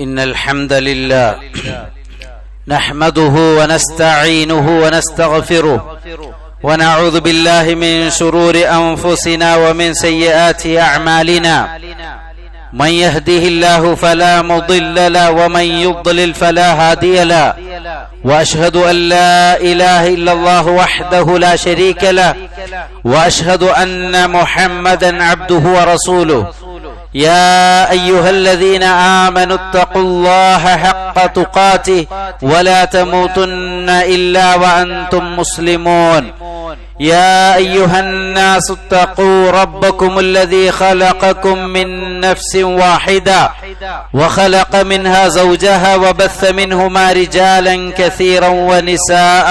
إن الحمد لله نحمده ونستعينه ونستغفره ونعوذ بالله من شرور أنفسنا ومن سيئات أعمالنا من يهده الله فلا مضل له ومن يضلل فلا هادي له وأشهد أن لا إله إلا الله وحده لا شريك له وأشهد أن محمدا عبده ورسوله يا أيها الذين آمنوا اتقوا الله حق تقاته ولا تموتن إلا وأنتم مسلمون يا أيها الناس اتقوا ربكم الذي خلقكم من نفس واحدة وخلق منها زوجها وبث منهما رجالا كثيرا ونساء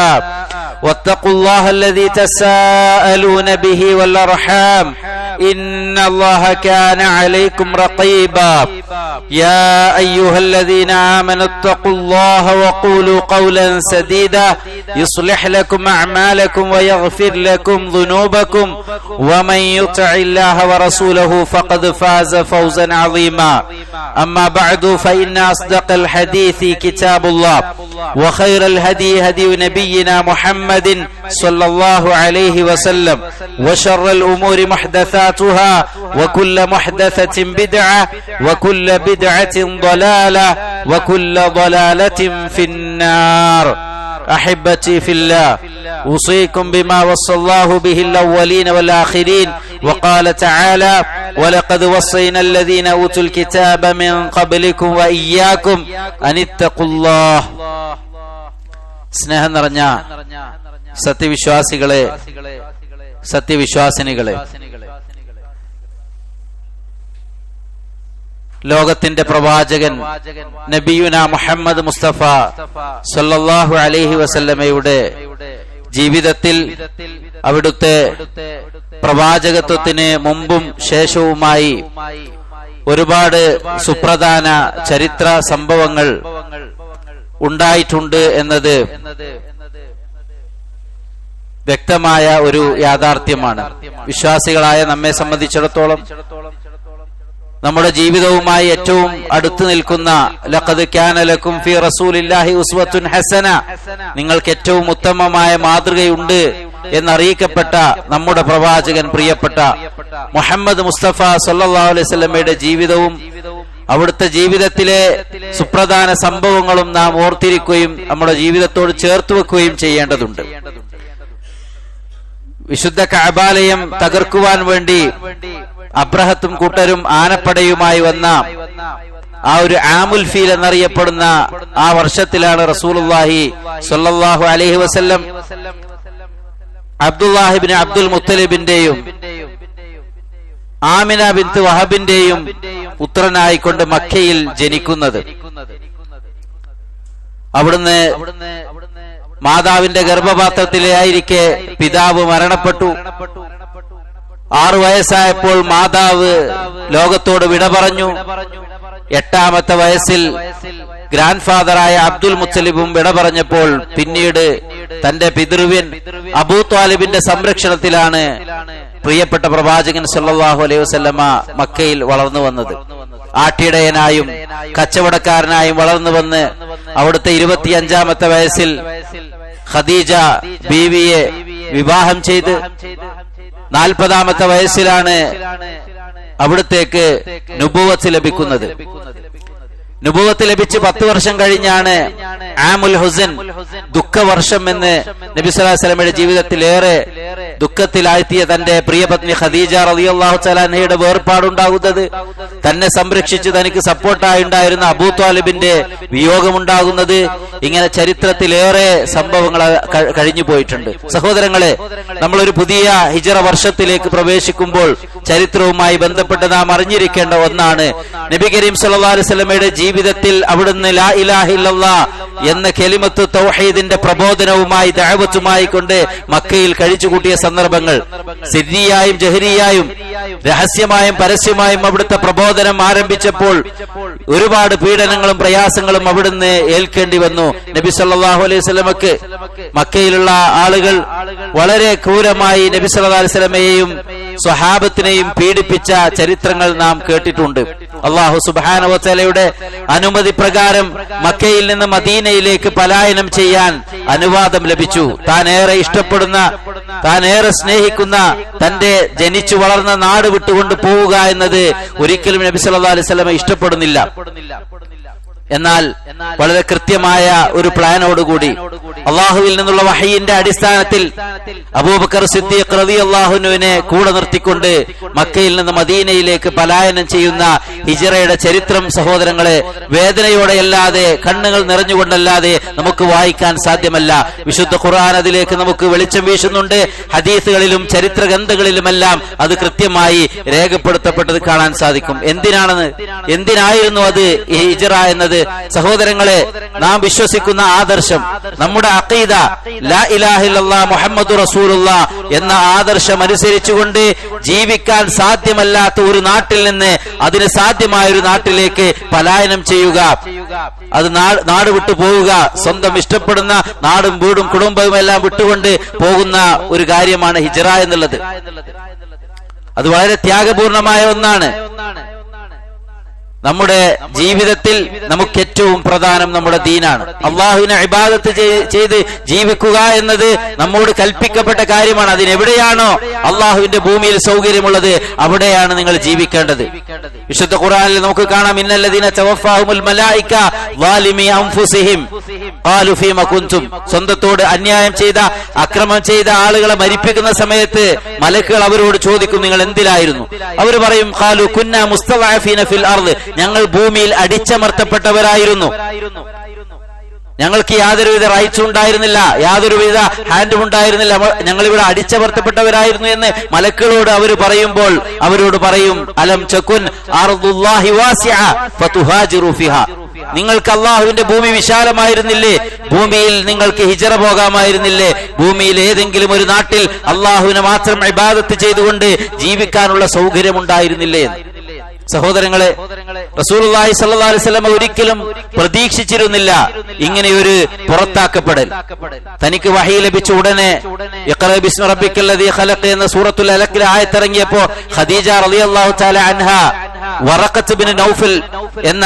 واتقوا الله الذي تساءلون به والأرحام إن الله كان عليكم رقيبا يا أيها الذين آمنوا اتقوا الله وقولوا قولا سديدا يصلح لكم أعمالكم ويغفر لكم ذنوبكم ومن يطع الله ورسوله فقد فاز فوزا عظيما أما بعد فإن أصدق الحديث كتاب الله وخير الهدي هدي نبينا محمد صلى الله عليه وسلم وشر الأمور محدثاتها وكل محدثة بدعة وكل بدعة ضلالة وكل ضلالة في النار. أحبتي في الله أوصيكم بما وصى الله به الأولين والآخرين وقال تعالى ولقد وصينا الذين أوتوا الكتاب من قبلكم وإياكم أن اتقوا الله. സ്നേഹം നിറഞ്ഞ സത്യവിശ്വാസികളെ, സത്യവിശ്വാസിനികളെ, ലോകത്തിന്റെ പ്രവാചകൻ നബിയുന മുഹമ്മദ് മുസ്തഫ സല്ലല്ലാഹു അലൈഹി വസല്ലമയുടെ ജീവിതത്തിൽ അവിടുത്തെ പ്രവാചകത്വത്തിന് മുമ്പും ശേഷവുമായി ഒരുപാട് സുപ്രധാന ചരിത്ര സംഭവങ്ങൾ ഉണ്ടായിട്ടുണ്ട് എന്നത് വ്യക്തമായ ഒരു യാഥാർത്ഥ്യമാണ്. വിശ്വാസികളായ നമ്മെ സംബന്ധിച്ചിടത്തോളം നമ്മുടെ ജീവിതവുമായി ഏറ്റവും അടുത്തു നിൽക്കുന്ന ലഖദ് കാന ലക്കും ഫീ റസൂലില്ലാഹി ഉസ്വത്തുൻ ഹസന, നിങ്ങൾക്ക് ഏറ്റവും ഉത്തമമായ മാതൃകയുണ്ട് എന്നറിയിക്കപ്പെട്ട നമ്മുടെ പ്രവാചകൻ പ്രിയപ്പെട്ട മുഹമ്മദ് മുസ്തഫ സല്ലല്ലാഹു അലൈഹി വസല്ലമയുടെ ജീവിതവും അവിടുത്തെ ജീവിതത്തിലെ സുപ്രധാന സംഭവങ്ങളും നാം ഓർത്തിരിക്കുകയും നമ്മുടെ ജീവിതത്തോട് ചേർത്ത് വെക്കുകയും ചെയ്യേണ്ടതുണ്ട്. വിശുദ്ധ കഅബാലയം തകർക്കുവാൻ വേണ്ടി അബ്രഹത്തും കൂട്ടരും ആനപ്പടയുമായി വന്ന ആ ഒരു ആമുൽ ഫീൽ എന്നറിയപ്പെടുന്ന ആ വർഷത്തിലാണ് റസൂലുള്ളാഹി സ്വല്ലല്ലാഹു അലൈഹി വസല്ലം അബ്ദുല്ലാഹി ഇബ്നു അബ്ദുൽ മുത്തലിബിന്റെയും ആമിന ബിൻത് വഹബിന്റെയും പുത്രനായിക്കൊണ്ട് മക്കയിൽ ജനിക്കുന്നത്. അവിടുന്ന് മാതാവിന്റെ ഗർഭപാത്രത്തിലായിരിക്കെ പിതാവ് മരണപ്പെട്ടു. 6 വയസ്സായപ്പോൾ മാതാവ് ലോകത്തോട് വിട പറഞ്ഞു. 8ാമത്തെ വയസ്സിൽ ഗ്രാൻഡ് ഫാദറായ അബ്ദുൽ മുത്തലിബും വിട പറഞ്ഞപ്പോൾ പിന്നീട് തന്റെ പിതൃവ്യൻ അബൂ ത്വാലിബിന്റെ സംരക്ഷണത്തിലാണ് പ്രിയപ്പെട്ട പ്രവാചകൻ സല്ലല്ലാഹു അലൈഹി വസല്ലമ മക്കയിൽ വളർന്നു വന്നത്. ആട്ടിടയനായും കച്ചവടക്കാരനായും വളർന്നു വന്ന് അവിടുത്തെ 25ാമത്തെ വയസ്സിൽ ഖദീജ ബീവിയെ വിവാഹം ചെയ്ത് 40ാമത്തെ വയസ്സിലാണ് അവിടത്തേക്ക് നുബുവത്ത് ലഭിക്കുന്നത്. നുബുവത്ത് ലഭിച്ച് 10 വർഷം കഴിഞ്ഞാണ് ആമുൽ ഹുസൻ, ദുഃഖവർഷം എന്ന് നബി സല്ലല്ലാഹു അലൈഹി വസല്ലമയുടെ ജീവിതത്തിൽ ഏറെ ദുഃഖത്തിലാഴ്ത്തിയ തന്റെ പ്രിയപത്നി ഖദീജ റളിയല്ലാഹു തആല അൻഹയുടെ വേർപാടുണ്ടാകുന്നത്, തന്നെ സംരക്ഷിച്ച് തനിക്ക് സപ്പോർട്ടായി ഉണ്ടായിരുന്ന അബൂ ത്വാലിബിന്റെ വിയോഗമുണ്ടാകുന്നത്. ഇങ്ങനെ ചരിത്രത്തിലേറെ സംഭവങ്ങൾ കഴിഞ്ഞു പോയിട്ടുണ്ട്. സഹോദരങ്ങളെ, നമ്മളൊരു പുതിയ ഹിജ്റ വർഷത്തിലേക്ക് പ്രവേശിക്കുമ്പോൾ ചരിത്രവുമായി ബന്ധപ്പെട്ട് നാം അറിഞ്ഞിരിക്കേണ്ട ഒന്നാണ് നബി കരീം സല്ലല്ലാഹു അലൈഹി വസല്ലമയുടെ ജീവിതത്തിൽ അവിടുന്ന് ലാ ഇലാഹ ഇല്ലല്ലാഹ് എന്ന കലിമത്ത് തൗഹീദിന്റെ പ്രബോധനവുമായി ദഅവത്തുമായി കൊണ്ട് മക്കയിൽ കഴിച്ചുകൂട്ടിയ സന്ദർഭങ്ങൾ, സിരിയായും ജഹരിയായും രഹസ്യമായും പരസ്യമായും അവിടുത്തെ പ്രബോധനം ആരംഭിച്ചപ്പോൾ ഒരുപാട് പീഡനങ്ങളും പ്രയാസങ്ങളും അവിടുന്ന് ഏൽക്കേണ്ടി വന്നു. നബി സല്ലല്ലാഹു അലൈഹി വസല്ലമക്ക് മക്കയിലുള്ള ആളുകൾ വളരെ ക്രൂരമായി നബി സല്ലല്ലാഹു അലൈഹി വസല്ലമയെയും സ്വഹാബത്തിനെയും പീഡിപ്പിച്ച ചരിത്രങ്ങൾ നാം കേട്ടിട്ടുണ്ട്. അല്ലാഹു സുബ്ഹാനഹു വ തആലയുടെ അനുമതി പ്രകാരം മക്കയിൽ നിന്ന് മദീനയിലേക്ക് പലായനം ചെയ്യാൻ അനുവാദം ലഭിച്ചു. താൻ ഏറെ ഇഷ്ടപ്പെടുന്ന, താൻ ഏറെ സ്നേഹിക്കുന്ന തന്റെ ജനിച്ചു വളർന്ന നാട് വിട്ടുകൊണ്ട് പോവുക എന്നത് ഒരിക്കലും നബി സല്ലല്ലാഹു അലൈഹി വസല്ലം ഇഷ്ടപ്പെടുന്നില്ല. എന്നാൽ വളരെ കൃത്യമായ ഒരു പ്ലാനോടുകൂടി അള്ളാഹുവിൽ നിന്നുള്ള വഹയിന്റെ അടിസ്ഥാനത്തിൽ അബൂബക്കർ സിദ്ദീഖ് റളിയല്ലാഹു അൻഹുവിനെ കൂടെ നിർത്തിക്കൊണ്ട് മക്കയിൽ നിന്ന് മദീനയിലേക്ക് പലായനം ചെയ്യുന്ന ഹിജ്റയുടെ ചരിത്രം സഹോദരങ്ങളെ വേദനയോടെയല്ലാതെ, കണ്ണുകൾ നിറഞ്ഞുകൊണ്ടല്ലാതെ നമുക്ക് വായിക്കാൻ സാധ്യമല്ല. വിശുദ്ധ ഖുർആൻ അതിലേക്ക് നമുക്ക് വെളിച്ചം വീശുന്നുണ്ട്. ഹദീസുകളിലും ചരിത്ര ഗ്രന്ഥങ്ങളിലുമെല്ലാം അത് കൃത്യമായി രേഖപ്പെടുത്തപ്പെട്ടത് കാണാൻ സാധിക്കും. എന്തിനായിരുന്നു അത് ഈ ഹിജ്റ എന്നത്? സഹോദരങ്ങളെ, നാം വിശ്വസിക്കുന്ന ആദർശം, നമ്മുടെ അഖീദ ലാ ഇലാഹ ഇല്ലല്ലാഹ് മുഹമ്മദുർ റസൂലുള്ളാഹ് എന്ന ആദർശം അനുസരിച്ചുകൊണ്ട് ജീവിക്കാൻ സാധ്യമല്ലാത്ത ഒരു നാട്ടിൽ നിന്ന് അതിന് സാധ്യമായ ഒരു നാട്ടിലേക്ക് പലായനം ചെയ്യുക, അത് നാട് വിട്ടു പോവുക, സ്വന്തം ഇഷ്ടപ്പെടുന്ന നാടും വീടും കുടുംബവും എല്ലാം വിട്ടുകൊണ്ട് പോകുന്ന ഒരു കാര്യമാണ് ഹിജ്റ എന്നുള്ളത്. അത് വളരെ ത്യാഗപൂർണമായ ഒന്നാണ്. നമ്മുടെ ജീവിതത്തിൽ നമുക്ക് ഏറ്റവും പ്രധാനം നമ്മുടെ ദീനാണ്. അള്ളാഹുവിനെ ഇബാദത്ത് ചെയ്ത് ജീവിക്കുക എന്നത് നമ്മോട് കൽപ്പിക്കപ്പെട്ട കാര്യമാണ്. അതിനെവിടെയാണോ അള്ളാഹുവിന്റെ ഭൂമിയിൽ സൗകര്യമുള്ളത് അവിടെയാണ് നിങ്ങൾ ജീവിക്കേണ്ടത്. വിശുദ്ധ ഖുർആനിൽ നമുക്ക് കാണാം, ഇന്നല്ലദീന തവഫാഹുമുൽ മലായിക വാലിമി അൻഫുസിഹിം ഖാലു ഫീമ കുൻതും. സ്വന്തത്തോട് അന്യായം ചെയ്ത, അക്രമം ചെയ്ത ആളുകളെ മരിപ്പിക്കുന്ന സമയത്ത് മലക്കുകൾ അവരോട് ചോദിക്കും, നിങ്ങൾ എന്തിലായിരുന്നു? അവർ പറയും, ഖാലു കുന്നാ മുസ്തദഅഫീന ഫിൽ അർദ്, ഞങ്ങൾ ഭൂമിയിൽ അടിച്ചമർത്തപ്പെട്ടവരായിരുന്നു, ഞങ്ങൾക്ക് യാതൊരുവിധ റൈറ്റ്സും ഉണ്ടായിരുന്നില്ല, യാതൊരുവിധ ഹാൻഡും ഉണ്ടായിരുന്നില്ല, ഞങ്ങൾ ഇവിടെ അടിച്ചമർത്തപ്പെട്ടവരായിരുന്നു എന്ന് മലക്കുകളോട് അവർ പറയുമ്പോൾ അവരോട് പറയും, അലം ചകുൻ അർദുല്ലാഹി വാസിഅ ഫതുഹാജിറു ഫിഹാ, നിങ്ങൾക്ക് അള്ളാഹുവിന്റെ ഭൂമി വിശാലമായിരുന്നില്ലേ? ഭൂമിയിൽ നിങ്ങൾക്ക് ഹിജ്റ പോകാമായിരുന്നില്ലേ? ഭൂമിയിൽ ഏതെങ്കിലും ഒരു നാട്ടിൽ അള്ളാഹുവിനെ മാത്രം ഇബാദത്ത് ചെയ്തുകൊണ്ട് ജീവിക്കാനുള്ള സൗകര്യമുണ്ടായിരുന്നില്ലേ? സഹോദരങ്ങളെ, റസൂലുള്ളാഹി സ്വല്ലല്ലാഹു അലൈഹി വസല്ലം ഒരിക്കലും പ്രതീക്ഷിച്ചിരുന്നില്ല ഇങ്ങനെയൊരു പുറത്താക്കപ്പെടൽ. തനിക്ക് വഹി ലഭിച്ച ഉടനെ ഇഖ്റ ബിസ്മി റബ്ബിക്കല്ലദീ ഖലഖ് എന്ന സൂറത്തുൽ അലഖിലെ ആയത്തിറങ്ങിയപ്പോ ഖദീജ റളിയല്ലാഹു തആല അൻഹ വറഖത്ത് ബിൻ നൗഫൽ എന്ന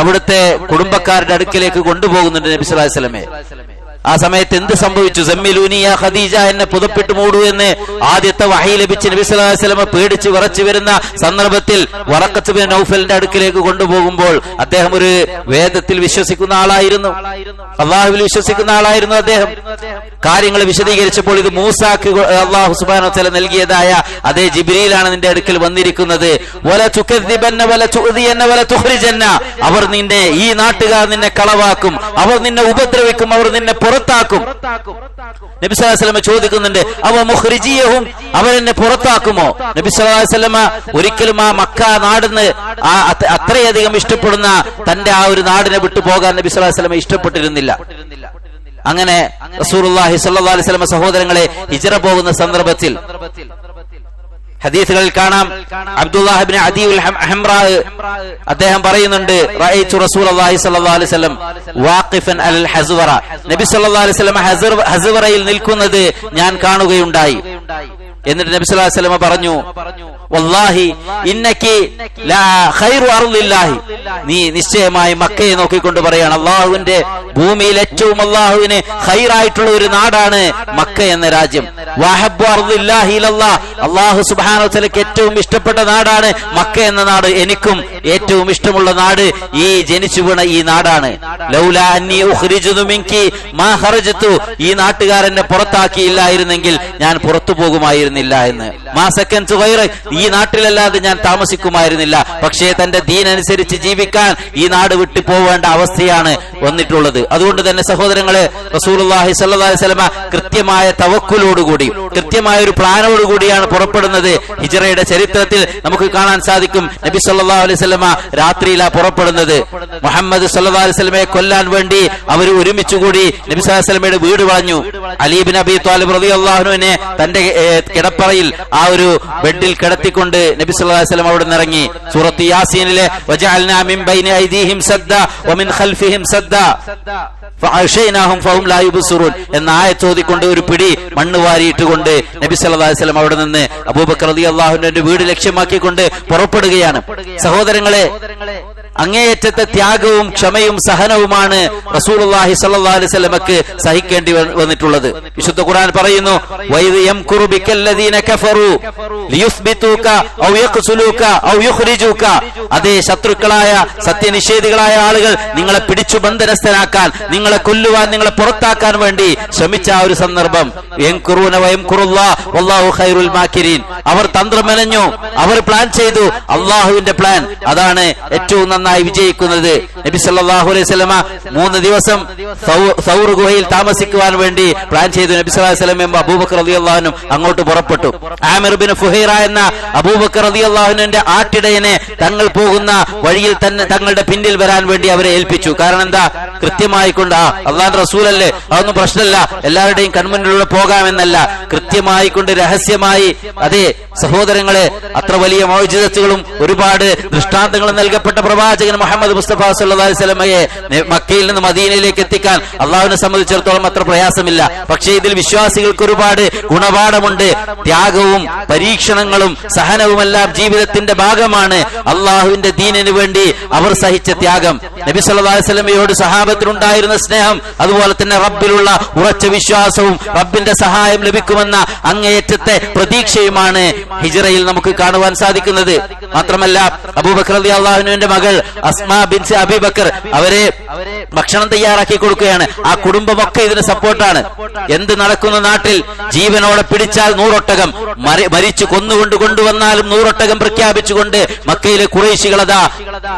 അവിടുത്തെ കുടുംബക്കാരുടെ അടുക്കിലേക്ക് കൊണ്ടുപോകുന്നുണ്ട് നബി സല്ലല്ലാഹു അലൈഹി വസല്ലമയെ. ആ സമയത്ത് എന്ത് സംഭവിച്ചു? സമ്മിലൂനി യാ ഖദീജ, എന്നെ പുതപ്പിട്ട് മൂടൂ എന്ന് ആദ്യത്തെ വഹി ലഭിച്ച് നബി സല്ലല്ലാഹു അലൈഹി വസല്ലം പേടിച്ച് വിറച്ചു വരുന്ന സന്ദർഭത്തിൽ വറഖത്ത് ബിൻ നൗഫലിന്റെ അടുക്കിലേക്ക് കൊണ്ടുപോകുമ്പോൾ അദ്ദേഹം ഒരു വേദത്തിൽ വിശ്വസിക്കുന്ന ആളായിരുന്നു, അള്ളാഹുവിൽ വിശ്വസിക്കുന്ന ആളായിരുന്നു. അദ്ദേഹം കാര്യങ്ങൾ വിശദീകരിച്ചപ്പോൾ ഇത് മൂസാക്ക് അള്ളാഹു സുബ്ഹാനഹു വ തആല നൽകിയതായ അതേ ജിബ്രീലാണ് നിന്റെ അടുക്കൽ വന്നിരിക്കുന്നത്. വല തുകദ്ദിബന്ന വല തുഅദിയന്ന വല തുഖ്രിജന്ന, അവർ നിന്നെ, ഈ നാട്ടുകാർ നിന്നെ കളവാക്കും, അവർ നിന്നെ ഉപദ്രവിക്കും, അവർ നിന്നെ പുറത്താക്കും. നബി സല്ലല്ലാഹു അലൈഹി വസല്ലം ചോദിക്കുന്നുണ്ട്, അവ മുഖ്രിജിയഹും, അവരെന്നെ പുറത്താക്കുമോ? നബി സല്ലല്ലാഹു അലൈഹി വസല്ലം ഒരിക്കലും ആ മക്ക നാടിന് അത്രയധികം ഇഷ്ടപ്പെടുന്ന തന്റെ ആ ഒരു നാടിനെ വിട്ടു പോകാൻ നബി സല്ലല്ലാഹു അലൈഹി വസല്ലം ഇഷ്ടപ്പെട്ടിരുന്നില്ല. അങ്ങനെ റസൂലുള്ളാഹി സ്വല്ലല്ലാഹു അലൈഹി വസല്ലം സഹോദരങ്ങളെ ഹിജ്റ പോകുന്ന സന്ദർഭത്തിൽ ഹദീസുകളിൽ കാണാം, അബ്ദുല്ലാഹ് ഇബ്നു അദീഉൽ ഹംറാ അദ്ദേഹം പറയുന്നുണ്ട്, റഅയ്തു റസൂലുള്ളാഹി സ്വല്ലല്ലാഹു അലൈഹി വസല്ലം വാഖിഫൻ അൽ ഹസ്വറ, നബി സല്ലല്ലാഹു അലൈഹി വസല്ലം ഹസ്വറയിൽ നിൽക്കുന്നത് ഞാൻ കാണുകയുണ്ടായി. എന്നിട്ട് നബി സല്ലല്ലാഹു അലൈഹി വസല്ലം പറഞ്ഞു, വല്ലാഹി ഇന്നകി ലാ ഖൈറു അർളില്ലാഹി, നീ നിശ്ചയമായി മക്കയെ നോക്കിക്കൊണ്ട് പറയാണ്, അള്ളാഹുവിന്റെ ഭൂമിയിൽ ഏറ്റവും അള്ളാഹുവിന് ഖൈറായിട്ടുള്ള ഒരു നാടാണ് മക്ക എന്ന രാജ്യം. വഹബ്ബു അർളില്ലാഹി ഇലല്ലാഹ്, അള്ളാഹു സുബ്ഹാനഹു വ തആലയ്ക്ക് ഏറ്റവും ഇഷ്ടപ്പെട്ട നാടാണ് മക്ക എന്ന നാട്. എനിക്കും ഏറ്റവും ഇഷ്ടമുള്ള നാട് ഈ ജനിച്ചു വീണ ഈ നാടാണ്. ലൗലാ അന്നി ഉഖ്രിജു മിൻകി മാ ഖറജതു, ഈ നാട്ടുകാരനെ പുറത്താക്കിയില്ലായിരുന്നെങ്കിൽ ഞാൻ പുറത്തു പോകുമായിരുന്നില്ല എന്ന്. മാ സക്കൻതു ഗൈറ, ഈ നാട്ടിലല്ലാതെ ഞാൻ താമസിക്കുമായിരുന്നില്ല. പക്ഷേ തന്റെ ദീൻ അനുസരിച്ച് ജീവിക്കാൻ ഈ നാട് വിട്ടു പോവേണ്ട അവസ്ഥയാണ് വന്നിട്ടുള്ളത്. അതുകൊണ്ട് തന്നെ സഹോദരങ്ങളെ, റസൂലുള്ളാഹി സ്വല്ലല്ലാഹു അലൈഹി വസല്ലം കൃത്യമായ തവക്കുലോടുകൂടി, കൃത്യമായ ഒരു പ്ലാനോടുകൂടിയാണ് പുറപ്പെടുന്നത്. ഹിജ്റയുടെ ചരിത്രത്തിൽ നമുക്ക് കാണാൻ സാധിക്കും, നബി സല്ലല്ലാഹു അലൈഹി വസല്ലം രാത്രിയിലാണ് പുറപ്പെടുന്നത്. മുഹമ്മദ് സല്ലല്ലാഹു അലൈഹി വസല്ലമയെ കൊല്ലാൻ വേണ്ടി അവർ ഒരുമിച്ചുകൂടി നബി സല്ലല്ലാഹു അലൈഹി വസല്ലമയുടെ വീട് വളഞ്ഞു. അലി ഇബ്നു അബീ ത്വാലിബ് റളിയല്ലാഹു അൻഹുവിനെ തന്റെ കിടപ്പറയിൽ ആ ഒരു ബെഡിൽ കിടത്തിക്കൊണ്ട് നബി സല്ലല്ലാഹു അലൈഹി വസല്ലം അവിടെ ഇറങ്ങി. സൂറത്ത് യാസീനിലെ വജഅൽനാ മിൻ ബൈനി ഐദീഹിം സദ്ദ വമിൻ ഖൽഫിഹിം സദ്ദ ഫഅശൈനാഹും ഫഹും ലാ യുബ്സിറൂൻ എന്ന ആയത്ത് ഓതിക്കൊണ്ട് ഒരു പിടി മണ്ണ് വാരിയിട്ടുകൊണ്ട് നബി സല്ലല്ലാഹു അലൈഹി വസല്ലം അവിടെ നിന്ന് അബൂബക്കർ റളിയല്ലാഹു അൻഹുവിന്റെ വീട് ലക്ഷ്യമാക്കിക്കൊണ്ട് പുറപ്പെടുകയാണ്. സഹോദരൻ സഹോദരങ്ങളെ, അങ്ങേയറ്റത്തെ ത്യാഗവും ക്ഷമയും സഹനവുമാണ് റസൂലുള്ളാഹി സ്വല്ലല്ലാഹു അലൈഹി വസല്ലമക്ക് സഹിക്കേണ്ടി വന്നിട്ടുള്ളത്. വിശുദ്ധ ഖുർആൻ പറയുന്നു, വൈദ് യംകുറു ബിക്കല്ലദീന കഫറു ലിയുസ്ബിതൂക ഔ യഖ്സുലൂക ഔ യുഖ്രിജൂക. അതേ ശത്രുക്കളായ സത്യനിഷേധികളായ ആളുകൾ നിങ്ങളെ പിടിച്ചു ബന്ധനസ്ഥനാക്കാൻ, നിങ്ങളെ കൊല്ലുവാൻ, നിങ്ങളെ പുറത്താക്കാൻ വേണ്ടി ശ്രമിച്ച ആ ഒരു സന്ദർഭം. യംകുറൂന വയംകുറുല്ലാഹ് വല്ലാഹു ഖൈറുൽ മാകിരീൻ. അവർ തന്ത്രം മെനഞ്ഞു, അവർ പ്ലാൻ ചെയ്തു. അള്ളാഹുവിന്റെ പ്ലാൻ അതാണ് ഏറ്റവും നന്നായി വിജയിക്കുന്നത്. നബി സല്ലല്ലാഹു അലൈഹി വസല്ലമ 3 ദിവസം സൗർ ഗുഹയിൽ താമസിക്കുവാൻ വേണ്ടി പ്ലാൻ ചെയ്തു. നബി സല്ലല്ലാഹു അലൈഹി വസല്ലമയും അബൂബക്കർ റളിയല്ലാഹു അൻഹു അങ്ങോട്ട് പുറപ്പെട്ടു. ആമിർ ബിൻ ഫുഹൈറ എന്ന അബൂബക്കർ റളിയല്ലാഹു അൻഹുവിന്റെ ആട്ടിടയനെ തങ്ങൾ പോകുന്ന വഴിയിൽ തന്നെ തങ്ങളുടെ പിന്നിൽ വരാൻ വേണ്ടി അവരെ ഏൽപ്പിച്ചു. കാരണം എന്താ? കൃത്യമായി കൊണ്ട് അള്ളാഹുവിന്റെ റസൂലല്ലേ, അതൊന്നും പ്രശ്നമല്ല, എല്ലാവരുടെയും കൺമുന്നിലൂടെ പോകാമെന്നല്ല, കൃത്യമായി കൊണ്ട് രഹസ്യമായി. അതേ സഹോദരങ്ങളെ, അത്ര വലിയ മൗജിദത്തുകളും ഒരുപാട് ദൃഷ്ടാന്തങ്ങളും നൽകപ്പെട്ട പ്രവാചകൻ മുഹമ്മദ് മുസ്തഫ സല്ലല്ലാഹു അലൈഹി വസല്ലമയെ മക്കയിൽ നിന്ന് മദീനയിലേക്ക് എത്തിക്കാൻ അള്ളാഹുവിനെ സംബന്ധിച്ചിടത്തോളം അത്ര പ്രയാസമില്ല. പക്ഷേ ഇതിൽ വിശ്വാസികൾക്ക് ഒരുപാട് ഗുണപാഠമുണ്ട്. ത്യാഗവും പരീക്ഷണങ്ങളും സഹനവുമെല്ലാം ജീവിതത്തിന്റെ ഭാഗമാണ്. അള്ളാഹുവിന്റെ ദീനിന് വേണ്ടി അവർ സഹിച്ച ത്യാഗം, നബി സല്ലല്ലാഹു അലൈഹി വസല്ലമയോട് സഹാബത്തിനുണ്ടായിരുന്ന സ്നേഹം, അതുപോലെ തന്നെ റബ്ബിലുള്ള ഉറച്ച വിശ്വാസവും റബ്ബിന്റെ സഹായം ലഭിക്കുമെന്ന അങ്ങേയറ്റത്തെ പ്രതീക്ഷയുമാണ് ഹിജ്റയിൽ നമുക്ക് കാണുവാൻ സാധിക്കുന്നത്. മാത്രമല്ല അബൂബക്കർ റളിയല്ലാഹു അൻഹുവിന്റെ മകൾ അസ്മാ ബിൻത് അബീ ബക്കർ അവരെ ഭക്ഷണം തയ്യാറാക്കി കൊടുക്കുകയാണ്. ആ കുടുംബമൊക്കെ ഇതിന് സപ്പോർട്ടാണ്. എന്ത് നടക്കുന്ന നാട്ടിൽ ജീവനോടെ പിടിച്ചാൽ 100 ഒട്ടകം, മരിച്ചു കൊന്നുകൊണ്ട് കൊണ്ടുവന്നാലും 100 ഒട്ടകം പ്രഖ്യാപിച്ചുകൊണ്ട് മക്കയിലെ ഖുറൈശികളതാ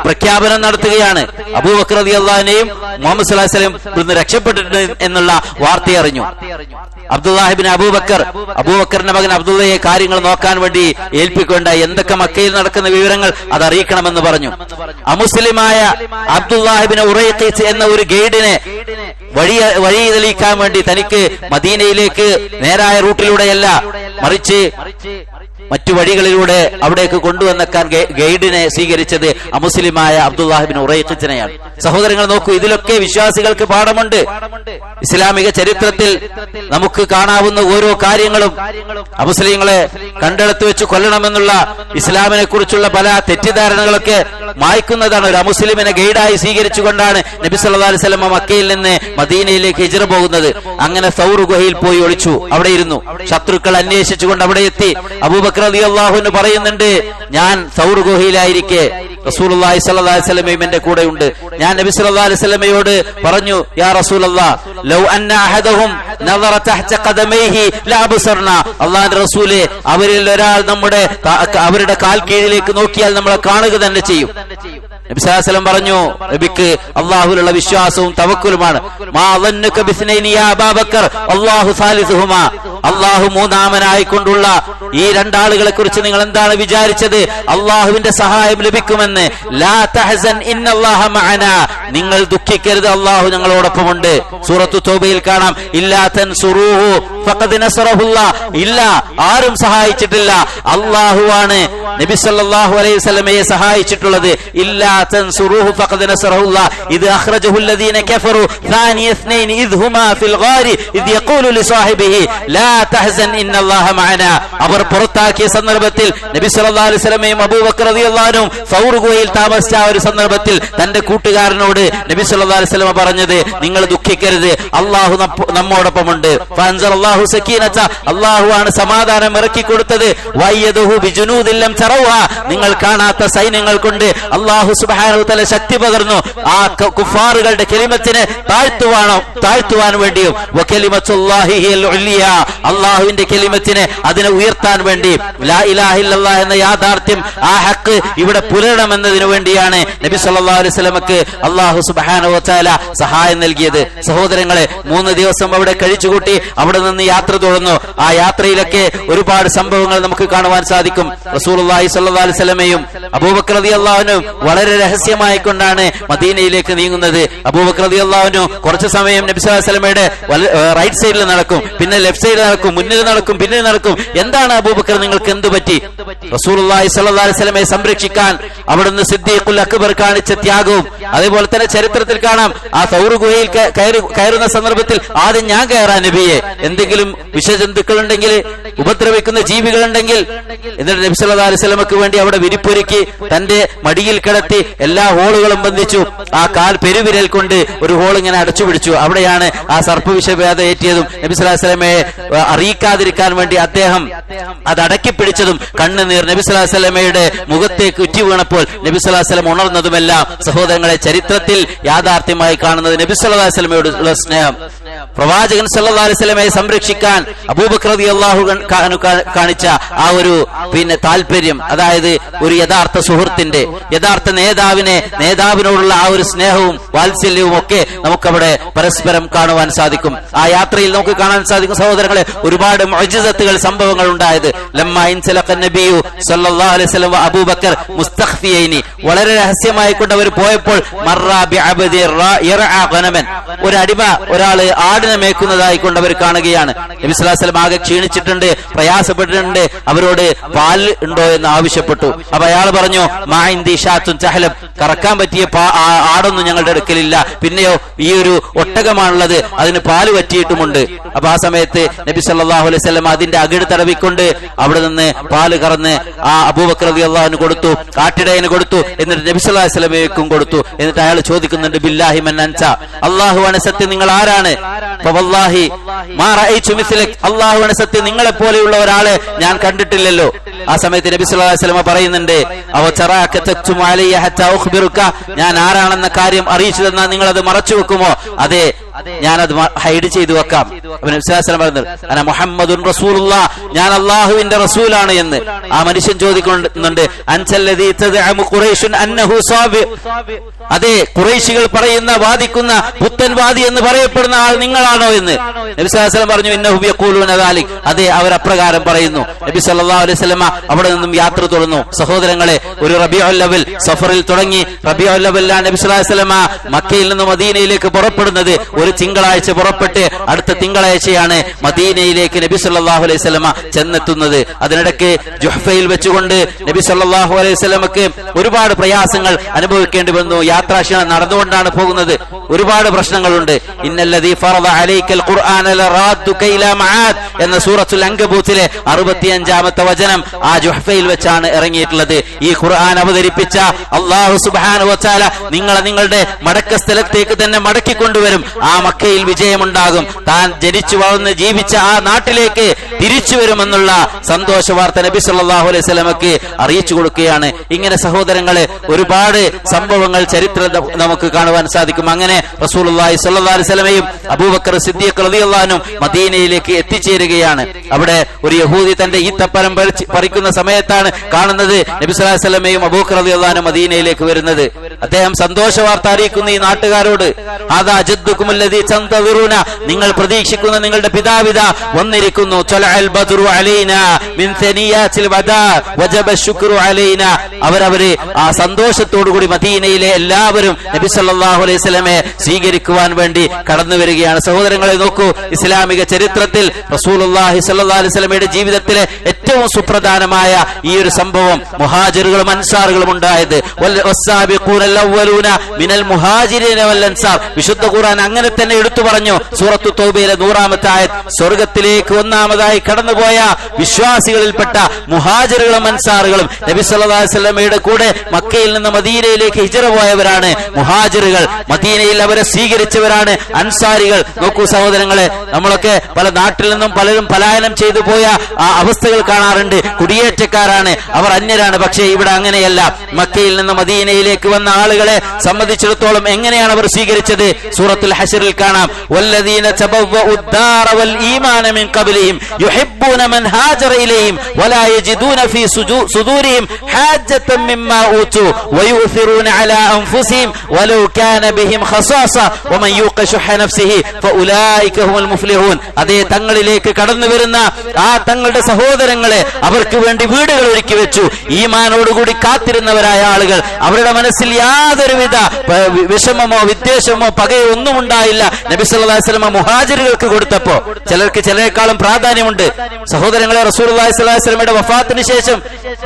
പ്രഖ്യാപനം നടത്തുകയാണ്. അബൂബക്കർ റളിയല്ലാഹു അൻഹുവും മുഹമ്മദ് സ്വല്ലല്ലാഹു അലൈഹി വസല്ലം ഇന്ന് രക്ഷപ്പെട്ടിട്ടുണ്ട് എന്നുള്ള വാർത്ത അറിഞ്ഞു. അബ്ദുല്ലാഹിബ്ൻ അബൂബക്കറിന്റെ മകൻ അബ്ദുള്ളയെ കാര്യങ്ങൾ നോക്കാൻ വേണ്ടി ഏൽപ്പിക്കുകയുണ്ടായി. എന്തൊക്കെ മക്കയിൽ നടക്കുന്ന വിവരങ്ങൾ അത് അറിയിക്കണമെന്ന് പറഞ്ഞു. അമുസ്ലിമായ അബ്ദുല്ലാഹിബ്ൻ ഉറൈഖീസ് എന്ന ഒരു ഗൈഡിനെ വഴി തെളിയിക്കാൻ വേണ്ടി തനിക്ക് മദീനയിലേക്ക് നേരായ റൂട്ടിലൂടെയല്ല, മറിച്ച് മറ്റു വഴികളിലൂടെ അവിടേക്ക് കൊണ്ടുവന്നേക്കാൻ ഗൈഡിനെ സ്വീകരിച്ചത് അമുസ്ലിമായ അബ്ദുല്ലാഹിബ്ൻ ഉറൈഖീസിനെയാണ്. സഹോദരങ്ങൾ നോക്കൂ, ഇതിലൊക്കെ വിശ്വാസികൾക്ക് പാഠമുണ്ട്. ഇസ്ലാമിക ചരിത്രത്തിൽ നമുക്ക് കാണാവുന്ന ഓരോ കാര്യങ്ങളും അമുസ്ലിങ്ങളെ കണ്ടെടുത്ത് വെച്ച് കൊല്ലണമെന്നുള്ള ഇസ്ലാമിനെ കുറിച്ചുള്ള പല തെറ്റിദ്ധാരണകളൊക്കെ മായ്ക്കുന്നതാണ്. ഒരു അമുസ്ലിമിനെ ഗൈഡായി സ്വീകരിച്ചുകൊണ്ടാണ് നബി സല്ലല്ലാഹു അലൈഹി വസല്ലം മക്കയിൽ നിന്ന് മദീനയിലേക്ക് ഹിജ്റ പോകുന്നത്. അങ്ങനെ സൗർ ഗുഹയിൽ പോയി ഒളിച്ചു, അവിടെ ഇരുന്നു. ശത്രുക്കൾ അന്വേഷിച്ചുകൊണ്ട് അവിടെ എത്തി. അബൂബക്കർ റളിയല്ലാഹു അൻഹു പറയുന്നുണ്ട്, ഞാൻ സൗർ ഗുഹയിലായിരിക്കെ റസൂലുള്ളാഹി സ്വല്ലല്ലാഹു അലൈഹി വസല്ലമയും എന്റെ കൂടെ ഉണ്ട്. ഞാൻ നബി സല്ലല്ലാഹു അലൈഹി വസല്ലമയോട് പറഞ്ഞു, യാ റസൂലല്ലാഹ് ലൗ അന്ന അഹദഹും നദറ തഹ്ത ഖദമൈഹി ലഅബ്സർനാ. അല്ലാഹുവിന്റെ റസൂലേ, അവരിൽ ഒരാൾ അവരുടെ കാൽ കീഴിലേക്ക് നോക്കിയാൽ നമ്മളെ കാണുക തന്നെ ചെയ്യും. നബി സല്ലല്ലാഹു അലൈഹി വസല്ലം പറഞ്ഞു, നബിക്ക് അല്ലാഹുവിലുള്ള വിശ്വാസവും തവക്കുലുമാണ്. മാ ളന്നക ബിസ്നൈനി യാ അബൂബക്കർ അല്ലാഹു സാലിസുഹുമാ. അല്ലാഹു മൂന്നാമനായിക്കൊണ്ടുള്ള ഈ രണ്ടാളുകളെ കുറിച്ച് നിങ്ങൾ എന്താണ് വിചാരിച്ചത്? അല്ലാഹുവിന്റെ സഹായം ലഭിക്കുമെന്ന്. ലാ തഹ്സൻ ഇന്നല്ലാഹ മഅനാ. നിങ്ങൾ ദുഃഖിക്കരുത്, അല്ലാഹു ഞങ്ങളോടൊപ്പമുണ്ട്. സൂറത്തു തൗബയിൽ കാണാം, ഇല്ലാ തൻസുറൂഹു ഫഖദ് നസറഹുല്ലാഹ്. ഇല്ല, ആരും സഹായിച്ചിട്ടില്ല, അല്ലാഹുവാണ് നബി സല്ലല്ലാഹു അലൈഹി വസല്ലമയെ സഹായിച്ചിട്ടുള്ളത്. ഇല്ലാ തൻസുറൂഹു ഫഖദ് നസറഹുല്ലാഹ് ഇദ് അഖ്റജഹു അല്ലദീന കഫറു ഥാനിയ ഇസ്നൈൻ ഇദ് ഹുമാ ഫിൽ ഗാരി ഇദ് യഖൂലു ലിസാഹിബിഹി ലാ തഹ്സൻ ഇന്നല്ലാഹ മഅനാ. അവർ പുറത്താക്കിയ സന്ദർഭത്തിൽ നബി സല്ലല്ലാഹു അലൈഹി വസല്ലമയും അബൂബക്കർ റളിയല്ലാഹു അൻഹു സൗർ ഗുഹയിൽ താമസിച്ച ഒരു സന്ദർഭത്തിൽ തന്റെ കൂട്ടുകാരനോട് നബി സല്ലല്ലാഹു അലൈഹി വസല്ലം പറഞ്ഞത്, നിങ്ങൾ ദുഃഖിക്കരുത്, അല്ലാഹു നമ്മോടൊപ്പമുണ്ട്. ഫഅൻസലല്ലാഹു സക്കീനത. അല്ലാഹുവാണ് സമാധാനം ഇറക്കി കൊടുത്തത്. വയ്യദഹു ബിജുനൂദിൻ ലം തറൗഹാ. നിങ്ങൾ കാണാത്ത സൈന്യങ്ങൾ കൊണ്ട് അല്ലാഹു സുബ്ഹാനഹു വ തആല ശക്തി പകർന്നു. ആ കുഫാറുകളുടെ കലിമത്തിനെ താഴ്ത്തുവാൻ വേണ്ടിയും വകലിമത്തുല്ലാഹി ഹിയൽ ഉലിയ. അല്ലാഹുവിന്റെ കലിമത്തിനെ അതിനെ ഉയർത്താൻ വേണ്ടി, ലാ ഇലാഹ ഇല്ലല്ലാഹ് എന്ന യാഥാർത്ഥ്യം, ആ ഹക്ക് ഇവിടെ പുലരണമെന്നതിനു വേണ്ടിയാണ് നബി സല്ലല്ലാഹു അലൈഹി വസല്ലമക്ക് അല്ലാഹു സുബ്ഹാനഹു വ തആല സഹായം നൽകിയത്. സഹോദരങ്ങളെ, 3 ദിവസം അവിടെ കഴിച്ചുകൂട്ടി അവിടെ നിന്ന് യാത്ര തുടർന്നു. ആ യാത്രയിലൊക്കെ ഒരുപാട് സംഭവങ്ങൾ നമുക്ക് കാണുവാൻ സാധിക്കും. റസൂലുള്ളാഹി സ്വല്ലല്ലാഹു അലൈഹി വസല്ലമയും അബൂബക്കർ റളിയല്ലാഹു അൻഹു വളരെ രഹസ്യമായി കൊണ്ടാണ് മദീനയിലേക്ക് നീങ്ങുന്നത്. അബൂബക്കർ റളിയല്ലാഹു അൻഹു കുറച്ചു സമയം നബി സല്ലല്ലാഹു അലൈഹി വസല്ലമയുടെ റൈറ്റ് സൈഡിൽ നടക്കും, പിന്നെ ലെഫ്റ്റ് സൈഡിൽ നടക്കും, മുന്നിൽ നടക്കും, പിന്നിൽ നടക്കും. എന്താണ് അബൂബക്കർ, നിങ്ങൾക്ക് എന്തു പറ്റി? റസൂലുള്ളാഹി സ്വല്ലല്ലാഹു അലൈഹി വസല്ലമയെ സംരക്ഷിക്കാൻ അവിടുന്ന് സിദ്ദീഖുൽ അക്ബർ കാണിച്ച ത്യാഗവും, അതേപോലെ തന്നെ ചരിത്രത്തിൽ കാണാം ആ തൗർ ഗുഹയിൽ കയറുന്ന സന്ദർഭത്തിൽ ആദ്യം ഞാൻ കയറാൻ നബിയെ, എന്തെങ്കിലും വിഷജന്തുക്കൾ ഉണ്ടെങ്കിൽ, ഉപദ്രവിക്കുന്ന ജീവികളുണ്ടെങ്കിൽ, എന്നിട്ട് നബി സല്ലല്ലാഹു അലൈഹി വസല്ലമക്ക് വേണ്ടി അവിടെ വിരിപ്പൊരുക്കി തന്റെ മടിയിൽ കിടത്തി എല്ലാ ഹോളുകളും ബന്ധിച്ചു. ആ കാൽ പെരുവിരൽ കൊണ്ട് ഒരു ഹോൾ ഇങ്ങനെ അടച്ചു പിടിച്ചു. അവിടെയാണ് ആ സർപ്പവിഷബാധ ഏറ്റിയതും നബി സല്ലല്ലാഹു അലൈഹി വസല്ലമയെ അറിയിക്കാതിരിക്കാൻ വേണ്ടി അദ്ദേഹം അത് അടക്കി പിടിച്ചതും കണ്ണുനീർ നബി സല്ലല്ലാഹു അലൈഹി വസല്ലമയുടെ മുഖത്തേക്ക് ഉറ്റി വീണപ്പോൾ നബി സല്ലല്ലാഹു അലൈഹി വസല്ലം ഉണർന്നതുമെല്ലാം സഹോദരങ്ങളെ ചരിത്രത്തിൽ യാഥാർത്ഥ്യമായി കാണുന്നത് നബി സല്ലല്ലാഹു അലൈഹി വസല്ലമയോടുള്ള സ്നേഹം. പ്രവാചകൻ സല്ലല്ലാഹു അലൈഹി വസല്ലമയെ സംരക്ഷിക്കാൻ അബൂബക്കർ റളിയല്ലാഹു അൻഹു കാണിച്ച ആ ഒരു താല്പര്യം, അതായത് ഒരു യഥാർത്ഥ സുഹൃത്തിന്റെ, യഥാർത്ഥ നേതാവിനോടുള്ള ആ ഒരു സ്നേഹവും വാത്സല്യവും ഒക്കെ നമുക്കവിടെ പരസ്പരം കാണുവാൻ സാധിക്കും. ആ യാത്രയിൽ നമുക്ക് കാണാൻ സാധിക്കും സഹോദരങ്ങളെ ഒരുപാട് മുഅ്ജിസത്തുകൾ, സംഭവങ്ങൾ ഉണ്ടായത്. ലമ്മാ ഇൻസലഖ നബിയു സല്ലല്ലാഹു അലൈഹി വസല്ലം അബൂബക്കർ മുസ്തഖ്ഫിയൈനി, വളരെ രഹസ്യമായി കൊണ്ട് അവർ പോയപ്പോൾ മർറാ ബിഅബ്ദി യർആ ഗനമൻ, ഒരു അടിമ ഒരാള് ആടിനെ മേക്കുന്നതായി കൊണ്ട് അവർ കാണുകയാണ്. നബി സല്ലല്ലാഹു അലൈഹി വസല്ലം ആകെ ക്ഷീണിച്ചിട്ടുണ്ട്, പ്രയാസപ്പെട്ടിട്ടുണ്ട്, അവരോട് പാൽ ഉണ്ടോ എന്ന് ആവശ്യപ്പെട്ടു. അപ്പൊ അയാൾ പറഞ്ഞു മാ ഇൻദി ഷാത്തുൻ തഹ്ലബ്, കറക്കാൻ പറ്റിയ ആടൊന്നും ഞങ്ങളുടെ അടുക്കലില്ല, പിന്നെയോ ഈ ഒരു ഒട്ടകമാണുള്ളത്, അതിന് പാല് പറ്റിയിട്ടുമുണ്ട്. അപ്പൊ ആ സമയത്ത് നബി സല്ലല്ലാഹു അലൈഹി വസല്ലം അതിന്റെ അകിട് തടവിക്കൊണ്ട് അവിടെ നിന്ന് പാല് കറന്ന് ആ അബൂബക്കർ റളിയല്ലാഹു അൻഹു കൊടുത്തു, കാട്ടിടയന് കൊടുത്തു, എന്നിട്ട് നബി സല്ലല്ലാഹു അലൈഹി വസല്ലമയ്ക്കും കൊടുത്തു. എന്നിട്ട് അയാൾ ചോദിക്കുന്നുണ്ട് ബില്ലാഹി മൻ അൻത, അല്ലാഹുവാണ് സത്യം, നിങ്ങൾ ആരാണ്? ഫവല്ലാഹി മാ റഅയ്തു മിസ്ലക്, അല്ലാഹുവാണ് സത്യം, നിങ്ങളെ പോലെയുള്ള ഒരാളെ ഞാൻ കണ്ടിട്ടില്ലല്ലോ. ആ സമയത്ത് നബി സല്ലല്ലാഹു അലൈഹി വസല്ലം പറയുന്നുണ്ട് അവ തറാക തക്തുമു അലയ്യ ഹത്താ ഉഖ്ബിറുക, ഞാൻ ആരാണെന്ന കാര്യം അറിയിച്ചു തന്നാൽ നിങ്ങൾ അത് മറച്ചു വെക്കുമോ? അതെ, ഞാനത് ഹൈഡ് ചെയ്തു വെക്കാം. നബി സല്ലല്ലാഹു അലൈഹി വസല്ലം പറഞ്ഞു അന മുഹമ്മദുൻ റസൂലുള്ളാഹ്, ഞാൻ അല്ലാഹുവിന്റെ റസൂലാണ് എന്ന്. ആ മനുഷ്യൻ ചോദിക്കുന്നുണ്ട് അൻസല്ലദീ തദഅമു ഖുറൈശുൻ അന്നഹു സാബി, അതെ ഖുറൈശികൾ പറയുന്ന, വാദിക്കുന്ന പുത്തൻവാദി എന്ന് പറയപ്പെടുന്ന ആൾ നിങ്ങളാണോ എന്ന്. നബി സല്ലല്ലാഹു അലൈഹി വസല്ലം പറഞ്ഞു ഇന്നഹും യഖൂലൂന ദാലിക്, അതെ അവർ അപ്രകാരം പറയുന്നു. നബി സല്ലല്ലാഹു അലൈഹി വസല്ലം അവിടെ നിന്നും യാത്ര തുടർന്നു. സഹോദരങ്ങളെ, ഒരു റബീഉൽ അവൽ സഫറിൽ തുടങ്ങി റബീഉൽ അവലിലാണ് നബി സല്ലല്ലാഹു അലൈഹി വസല്ലം മക്കയിൽ നിന്ന് മദീനയിലേക്ക് പുറപ്പെടുന്നത്. ഒരു തിങ്കളാഴ്ച പുറപ്പെട്ട് അടുത്ത തിങ്കളാഴ്ചയാണ് മദീനയിലേക്ക് നബി സല്ലല്ലാഹു അലൈഹി വസല്ലം ചെന്നെത്തുന്നത്. അതിനിടയ്ക്ക് ജുഹ്ഫയിൽ വെച്ചുകൊണ്ട് നബി സല്ലല്ലാഹു അലൈഹി വസല്ലമക്ക് ഒരുപാട് പ്രയാസങ്ങൾ അനുഭവിക്കേണ്ടി വന്നു. യാത്രാക്ഷീണം നടന്നുകൊണ്ടാണ് പോകുന്നത്, ഒരുപാട് പ്രശ്നങ്ങളുണ്ട്. ഇന്നല്ലദീ ഫറദ അലൈക്കൽ ഖുർആന ലറാദ്ദുക ഇലാ മആദ് എന്ന സൂറത്തുൽ അൻകബൂത്തിലെ 65-ാമത്തെ വചനം ആ ജുഹ്ഫയിൽ വെച്ചാണ് ഇറങ്ങിയിട്ടുള്ളത്. ഈ ഖുർആൻ അവതരിപ്പിച്ച അല്ലാഹു സുബ്ഹാനഹു വ തആല നിങ്ങളുടെ മടക്ക സ്ഥലത്തേക്ക് തന്നെ മടക്കിക്കൊണ്ടുവരും. ആ മക്കയിൽ വിജയമുണ്ടാകും, താൻ ജനിച്ചു വളർന്ന് ജീവിച്ച ആ നാട്ടിലേക്ക് തിരിച്ചു വരുമെന്നുള്ള സന്തോഷ വാർത്ത നബി സല്ലല്ലാഹു അലൈഹി വസല്ലമക്ക് അറിയിച്ചു കൊടുക്കുകയാണ്. ഇങ്ങനെ സഹോദരങ്ങളെ ഒരുപാട് സംഭവങ്ങൾ ചരിത്രത്തിൽ നമുക്ക് കാണുവാൻ സാധിക്കും. അങ്ങനെ റസൂലുള്ളാഹി സ്വല്ലല്ലാഹു അലൈഹി വസല്ലമയും അബൂബക്കർ സിദ്ദീഖ് റളിയല്ലാഹു അൻഹു മദീനയിലേക്ക് എത്തിച്ചേരുകയാണ്. അവിടെ ഒരു യഹൂദി തന്റെ ഈത്തപ്പഴം പറിക്കുന്ന സമയത്താണ് കാണുന്നത് നബി സല്ലല്ലാഹു അലൈഹി വസല്ലമയും അബൂബക്കർ റളിയല്ലാഹു അൻഹു മദീനയിലേക്ക് വരുന്നത്. അദ്ദേഹം സന്തോഷ വാർത്ത അറിയിക്കുന്ന ഈ നാട്ടുകാരോട് ഹാദാ ജദ്ദുകും അല്ലദീ തൻതദിറൂന, നിങ്ങൾ പ്രതീക്ഷിക്കുന്ന നിങ്ങളുടെ പിതാവിതാ വന്നിരിക്കുന്നു. തലഅൽ ബദ്റു അലൈനാ മിൻ സനിയാത്തിൽ വദാ വജബ ശുക്രു അലൈനാ. അവരവരെ ആ സന്തോഷത്തോടു കൂടി മദീനയിലെ എല്ലാവരും നബി സല്ലല്ലാഹു അലൈഹി വസല്ലമയെ സ്വീകരിക്കുവാൻ വേണ്ടി കടന്നു വരികയാണ്. സഹോദരങ്ങളെ നോക്കൂ, ഇസ്ലാമിക ചരിത്രത്തിൽ റസൂലുള്ളാഹി സ്വല്ലല്ലാഹു അലൈഹി വസല്ലമയുടെ ജീവിതത്തിലെ ഏറ്റവും സുപ്രധാനമായ ഈ ഒരു സംഭവം മുഹാജിറുകളും അൻസാറുകളും ഉണ്ടായത്. വസ്സാബിഖൂനൽ അവ്വലൂന മിനൽ മുഹാജിരീന വൽ അൻസാർ, വിശുദ്ധ ഖുർആൻ അങ്ങനെ തന്നെ എടുത്തു പറഞ്ഞു. സൂറത്തു തൗബയിലെ 100-ാമത്തെ ആയത്ത്, സ്വർഗ്ഗത്തിലേക്ക് ഒന്നാമതായി കടന്നുപോയ വിശ്വാസികളിൽപ്പെട്ട മുഹാജിറുകളും അൻസാറുകളും നബി സല്ലല്ലാഹു അലൈഹി വസല്ലമയുടെ കൂടെ മക്കയിൽ നിന്ന് മദീനയിലേക്ക് ഹിജ്റ പോയവരാണ് മുഹാജിറുകൾ. മദീനയിൽ അവരെ സ്വീകരിച്ചവരാണ് അൻസാരികൾ. നോക്കൂ സഹോദരങ്ങളെ, നമ്മളൊക്കെ പല നാട്ടിൽ നിന്നും പലരും പലായനം ചെയ്തു പോയ ആ അവസ്ഥകൾ കാണാറുണ്ട്. കുടിയേറ്റക്കാരാണ്, അവർ അന്യരാണ്. പക്ഷേ ഇവിടെ അങ്ങനെയല്ല. മക്കയിൽ നിന്ന് മദീനയിലേക്ക് വന്ന ആളുകളെ സംബന്ധിച്ചിടത്തോളം എങ്ങനെയാണ് അവർ സ്വീകരിച്ചത്? സൂറത്തുൽ ഹശ്റിൽ കാണാം, വല്ലദീന തബവ്വഉ الدار والإيمان من قبلهم يحبون من هاجر إليهم ولا يجدون في صدورهم حاجة مما أوتوا ويؤثرون على أنفسهم ولو كان بهم خصاصة ومن يوق شح نفسه فأولئك هم المفلحون. അതേ തങ്ങളിലേക്ക് കടന്നു വരുന്ന ആ തങ്ങളുടെ സഹോദരങ്ങളെ അവർക്ക് വേണ്ടി വീടുകൾ ഒരുക്കി വെച്ചു. ഈമാനോടുകൂടി കാത്തിരുന്നവരായ ആളുകൾ, അവരുടെ മനസ്സിൽ യാതൊരുവിധ വിഷമമോ വിദ്വേഷമോ പകയോ ഒന്നും ഉണ്ടായില്ല നബി സല്ലല്ലാഹു അലൈഹി വസല്ലം മുഹാജിറുകൾക്ക് കൊടുത്തപ്പോ. ചിലർക്ക് ചിലരെക്കാളും പ്രാധാന്യമുണ്ട്. സഹോദരങ്ങളെ, റസൂലുള്ളാഹി സ്വല്ലല്ലാഹു അലൈഹി വസല്ലമയുടെ വഫാത്തിന് ശേഷം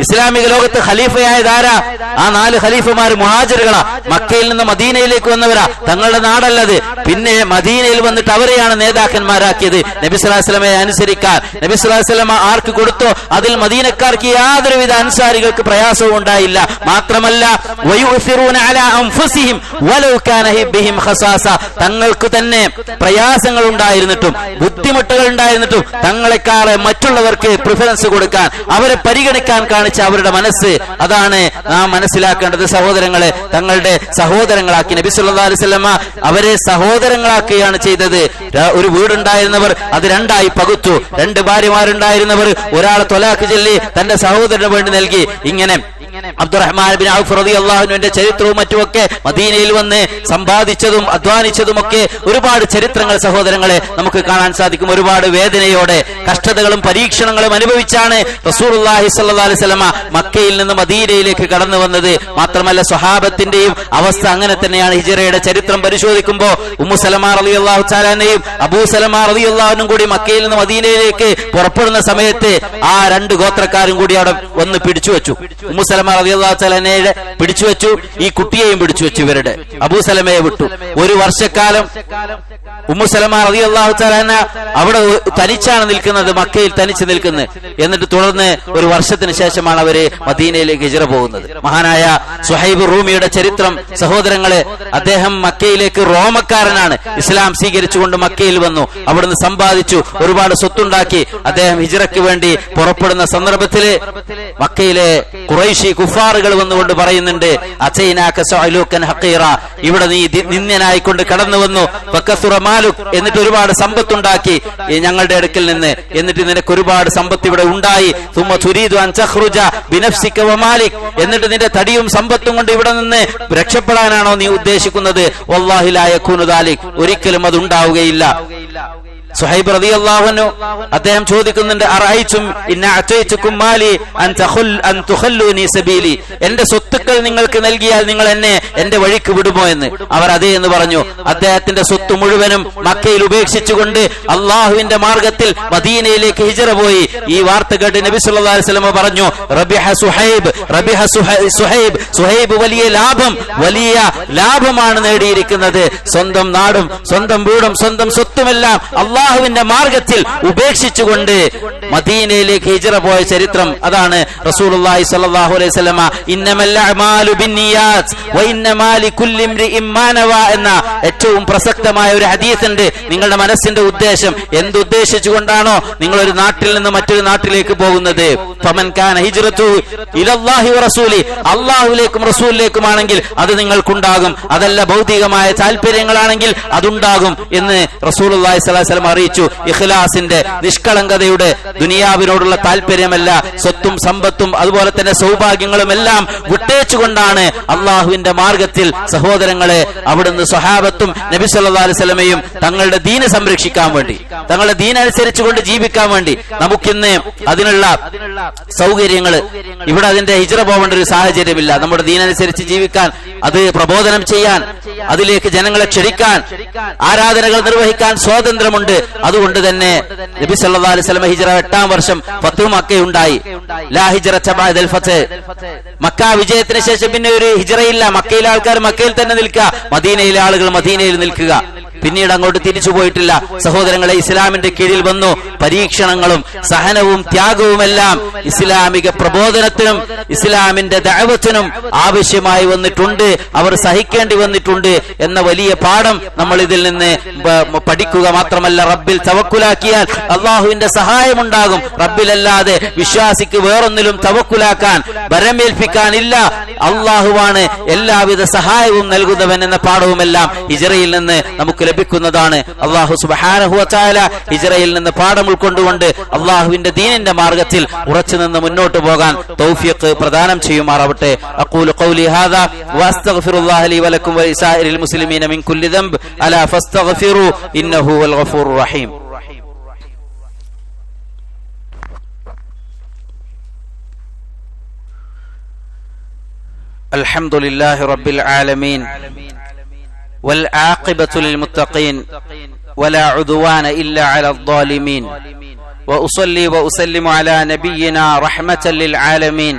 ഇസ്ലാമിക ലോകത്ത് ഖലീഫയായതാരാ? ആ 4 ഖലീഫമാർ മുഹാജിറുകളാ. മക്കയിൽ നിന്ന് മദീനയിലേക്ക് വന്നവരാ. തങ്ങളുടെ നാടല്ലത്. പിന്നെ മദീനയിൽ വന്നിട്ട് അവരെയാണ് നേതാക്കന്മാരാക്കിയത് നബി സല്ലല്ലാഹു അലൈഹി വസല്ലമയെ അനുസരിക്കാൻ. നബി സല്ലല്ലാഹു അലൈഹി വസല്ലമ ആർക്ക് കൊടുത്തോ അതിൽ മദീനക്കാർക്ക് യാതൊരുവിധ അൻസാരികൾക്ക് പ്രയാസവും ഉണ്ടായില്ല. മാത്രമല്ല വയുസിറൂന അലാ അൻഫുസിഹിം വലൗ കാന ബിഹിം ഖസാസ, തങ്ങൾക്ക് തന്നെ പ്രയാസങ്ങൾ ഉണ്ടായിരുന്നിട്ടും ബുദ്ധിമുട്ടുകൾ ഉണ്ടായിരുന്നിട്ടും തങ്ങളെക്കാളെ മറ്റുള്ളവർക്ക് പ്രിഫറൻസ് കൊടുക്കാൻ, അവരെ പരിഗണിക്കാൻ കാണിച്ച അവരുടെ മനസ്സ്, അതാണ് നാം മനസ്സിലാക്കേണ്ടത്. സഹോദരങ്ങളെ, തങ്ങളുടെ സഹോദരങ്ങളാക്കി നബി സല്ലല്ലാഹു അലൈഹി വസല്ലമ അവരെ സഹോദരങ്ങളാക്കുകയാണ് ചെയ്തത്. ഒരു വീടുണ്ടായിരുന്നവർ അത് 2ആയി പകുത്തു. 2 ഭാര്യമാരുണ്ടായിരുന്നവർ ഒരാളെ ത്വലാഖ് ചൊല്ലി തന്റെ സഹോദരന് വേണ്ടി നൽകി. ഇങ്ങനെ അബ്ദുറഹ്മാൻ ബിൻ ഔഫ് റളിയല്ലാഹു അൻഹുവിന്റെ ചരിത്രവും മറ്റുമൊക്കെ മദീനയിൽ വന്ന് സമ്പാദിച്ചതും അധ്വാനിച്ചതുമൊക്കെ ഒരുപാട് ചരിത്രങ്ങൾ സഹോദരങ്ങളെ നമുക്ക് കാണാൻ സാധിക്കും. ഒരുപാട് വേദനയോടെ കഷ്ടതകളും പരീക്ഷണങ്ങളും അനുഭവിച്ചാണ് റസൂലുള്ളാഹി സ്വല്ലല്ലാഹു അലൈഹി വസല്ലമ മക്കയിൽ നിന്ന് മദീനയിലേക്ക് കടന്നു വന്നത്. മാത്രമല്ല സ്വഹാബത്തിന്റെയും അവസ്ഥ അങ്ങനെ തന്നെയാണ്. ഹിജ്റയുടെ ചരിത്രം പരിശോധിക്കുമ്പോൾ ഉമ്മു സലമ റളിയല്ലാഹു തആല അൻഹയും അബൂ സലമ റളിയല്ലാഹു അൻഹും കൂടി മക്കയിൽ നിന്ന് മദീനയിലേക്ക് പുറപ്പെടുന്ന സമയത്ത് ആ 2 ഗോത്രക്കാരും കൂടി അവിടെ വന്ന് പിടിച്ചു വെച്ചു. ഉമ്മു സലമ റളിയല്ലാഹു തആല അൻഹയെ പിടിച്ചു വെച്ചു, ഈ കുട്ടിയെയും പിടിച്ചു വെച്ചു. ഇവരുടെ അബൂ സലമയെ വിട്ടു. 1 വർഷക്കാലം ഉമ്മു സലമ റളിയല്ലാഹു തആല അൻഹ അവിടെ തനിച്ചാണ് നിൽക്കുന്നത്, മക്കയിൽ തനിച്ച് നിൽക്കുന്നത്. എന്നിട്ട് തുടർന്ന് 1 വർഷത്തിന് ശേഷമാണ് അവര് മദീനയിലേക്ക് ഹിജ്റ പോകുന്നത്. മഹാനായ സുഹൈബ് റൂമിയുടെ ചരിത്രം സഹോദരങ്ങളെ, അദ്ദേഹം മക്കയിലേക്ക് റോമക്കാരനാണ്. ഇസ്ലാം സ്വീകരിച്ചുകൊണ്ട് മക്കയിൽ വന്നു, അവിടുന്ന് സമ്പാദിച്ചു, ഒരുപാട് സ്വത്തുണ്ടാക്കി. അദ്ദേഹം ഹിജ്റയ്ക്ക് വേണ്ടി പുറപ്പെടുന്ന സന്ദർഭത്തില് മക്കയിലെ ഖുറൈശി കുഫാറുകൾ വന്നുകൊണ്ട് പറയുന്നുണ്ട്, അചൈനാക സഅലൂകൻ ഹഖീറ, ഇവിടെ നീ നിന്ദ്യനായിക്കൊണ്ട് കടന്നു വന്നു. ഫകസുറ മാലുക്, എന്നിട്ട് ഒരുപാട് സമ്പത്തുണ്ടാക്കി ഞങ്ങളുടെ അടുക്കൽ നിന്ന്. എന്നിട്ട് നിനക്ക് ഒരുപാട് സമ്പത്ത് ഇവിടെ ഉണ്ടായി. തുമ്മ തുരീദു അൻ തഖ്റുജ ബിനഫ്സിക വമാലിക്, എന്നിട്ട് നിന്റെ തടിയും സമ്പത്തും കൊണ്ട് ഇവിടെ നിന്ന് രക്ഷപ്പെടാനാണോ നീ ഉദ്ദേശിക്കുന്നത്? വല്ലാഹി ലാ യകൂനു ദാലിക്, ഒരിക്കലും അത് ഉണ്ടാവുകയില്ല. സുഹൈബ് റളിയല്ലാഹു അൻഹു അദ്ദേഹം ചോദിക്കുന്നുണ്ട്, അറഅയ്തും ഇന്ന അതൈതുകും മാലി അൻ തുഖല്ലൂനി സബീലി, എന്റെ സ്വത്തുക്കൾ നിങ്ങൾക്ക് നൽകിയാൽ നിങ്ങൾ എന്നെ എന്റെ വഴിക്ക് വിടുമോ എന്ന്. അവർ അതേ എന്ന് പറഞ്ഞു. അദ്ദേഹത്തിന്റെ സ്വത്ത് മുഴുവനും മക്കയിൽ ഉപേക്ഷിച്ചുകൊണ്ട് അള്ളാഹുവിന്റെ മാർഗത്തിൽ മദീനയിലേക്ക് ഹിജ്റ പോയി. ഈ വാർത്ത കേട്ട് നബി സല്ലല്ലാഹു അലൈഹി വസല്ലം പറഞ്ഞു, റബിഹ സുഹൈബ്, റബിഹ സുഹൈബ്, സുഹൈബ് വലിയ ലാഭമാണ് നേടിയിരിക്കുന്നത്. സ്വന്തം നാടും സ്വന്തം വീടും സ്വന്തം സ്വത്തുമെല്ലാം അള്ളാഹുവിന്റെ മാർഗത്തിൽ ഉപേക്ഷിച്ചുകൊണ്ട് മദീനയിലേക്ക് ഹിജ്റ പോയ ചരിത്രം അതാണ്. റസൂലുള്ളാഹി സ്വല്ലല്ലാഹു അലൈഹി വസല്ലമ ഇന്നമൽ അഅമാലു ബിന്നിയാത്ത് വ ഇന്നമാ ലികുല്ലി ഇംറിഇൻ മാ നവാ എന്ന ഏറ്റവും പ്രസക്തമായ ഒരു ഹദീസ് ഉണ്ട്. നിങ്ങളുടെ മനസ്സിന്റെ ഉദ്ദേശം എന്തുദ്ദേശിച്ചുകൊണ്ടാണോ നിങ്ങൾ ഒരു നാട്ടിൽ നിന്ന് മറ്റൊരു നാട്ടിലേക്ക് പോകുന്നത്, ഫമൻ കാന ഹിജ്റതു ഇലല്ലാഹി വറസൂലി, അള്ളാഹുവിലേക്കും റസൂലിലേക്കുമാണെങ്കിൽ അത് നിങ്ങൾക്കുണ്ടാകും. അതല്ല ഭൗതികമായ താല്പര്യങ്ങളാണെങ്കിൽ അതുണ്ടാകും എന്ന് റസൂലുള്ളാഹി സ്വല്ലല്ലാഹു അലൈഹി വസല്ലം അറിയിച്ചു. ഇഖ്ലാസിന്റെ, നിഷ്കളങ്കതയുടെ, ദുനിയാവിനോടുള്ള താല്പര്യമല്ല, സ്വത്തും സമ്പത്തും അതുപോലെ തന്നെ സൗഭാഗ്യങ്ങളും എല്ലാം വിട്ടേച്ചുകൊണ്ടാണ് അള്ളാഹുവിന്റെ മാർഗത്തിൽ സഹോദരങ്ങളെ അവിടുന്ന് സ്വഹാബത്തും നബി സല്ലല്ലാഹു അലൈഹി വസല്ലമയും തങ്ങളുടെ ദീന് സംരക്ഷിക്കാൻ വേണ്ടി, തങ്ങളുടെ ദീനനുസരിച്ചുകൊണ്ട് ജീവിക്കാൻ വേണ്ടി. നമുക്കിന്ന് അതിനുള്ള സൗകര്യങ്ങൾ, ഇവിടെ അതിന്റെ ഹിജ്റ പോകേണ്ട ഒരു സാഹചര്യമില്ല. നമ്മുടെ ദീനനുസരിച്ച് ജീവിക്കാൻ, അത് പ്രബോധനം ചെയ്യാൻ, അതിലേക്ക് ജനങ്ങളെ ക്ഷണിക്കാൻ, ആരാധനകൾ നിർവഹിക്കാൻ സ്വാതന്ത്ര്യമുണ്ട്. അതുകൊണ്ട് തന്നെ നബി സല്ലല്ലാഹു അലൈഹി വസല്ലം ഹിജ്റ 8-ാം വർഷം ഫത്ഹു മക്ക ഉണ്ടായി. ലാ ഹിജ്റത ബഅദൽ ഫത്ഹ്, മക്ക വിജയത്തിന് ശേഷം പിന്നെ ഒരു ഹിജ്റയില്ല. മക്കയിലെ ആൾക്കാർ മക്കയിൽ തന്നെ നിൽക്കുക, മദീനയിലെ ആളുകൾ മദീനയിൽ നിൽക്കുക. പിന്നീട് അങ്ങോട്ട് തിരിച്ചു പോയിട്ടില്ല. സഹോദരങ്ങളെ, ഇസ്ലാമിന്റെ കീഴിൽ വന്നു പരീക്ഷണങ്ങളും സഹനവും ത്യാഗവുമെല്ലാം ഇസ്ലാമിക പ്രബോധനത്തിനും ഇസ്ലാമിന്റെ ദഅവത്തിനും ആവശ്യമായി വന്നിട്ടുണ്ട്. അവർ സഹിക്കേണ്ടി വന്നിട്ടുണ്ട് എന്ന വലിയ പാഠം നമ്മൾ ഇതിൽ നിന്ന് പഠിക്കുക. മാത്രമല്ല, റബ്ബിൽ തവക്കുലാക്കിയാൽ അള്ളാഹുവിന്റെ സഹായമുണ്ടാകും. റബ്ബിലല്ലാതെ വിശ്വാസിക്ക് വേറൊന്നിലും തവക്കുലാക്കാൻ, ബരമേൽപ്പിക്കാനില്ല. അള്ളാഹുവാണ് എല്ലാവിധ സഹായവും നൽകുന്നവൻ എന്ന പാഠവുമെല്ലാം ഹിജ്റയിൽ നിന്ന് നമുക്ക് ലഭിക്കുന്നതാണ്. അള്ളാഹു സുബ്ഹാനഹു വ തആല ഹിജ്റയിൽ നിന്ന് പാഠം ഉൾക്കൊണ്ടുകൊണ്ട് അള്ളാഹുവിന്റെ ദീനിന്റെ മാർഗത്തിൽ ഉറച്ചു നിന്ന് മുന്നോട്ട് പോകാൻ തൗഫീഖ് പ്രദാനം ചെയ്യുമാറാവട്ടെ. അഖൂലു ഖൗലി ഹാദാ വഅസ്തഗ്ഫിറുല്ലാഹ ലി വലക്കും വലിസായിരിൽ മുസ്ലിമീന മിൻ കുല്ലി ദംബ് അലാ ഫസ്തഗ്ഫിറു ഇന്നഹു വൽ ഗഫൂറുർ റഹീം. الحمد لله رب العالمين والعاقبة للمتقين ولا عدوان إلا على الظالمين وأصلي وأسلم على نبينا رحمة للعالمين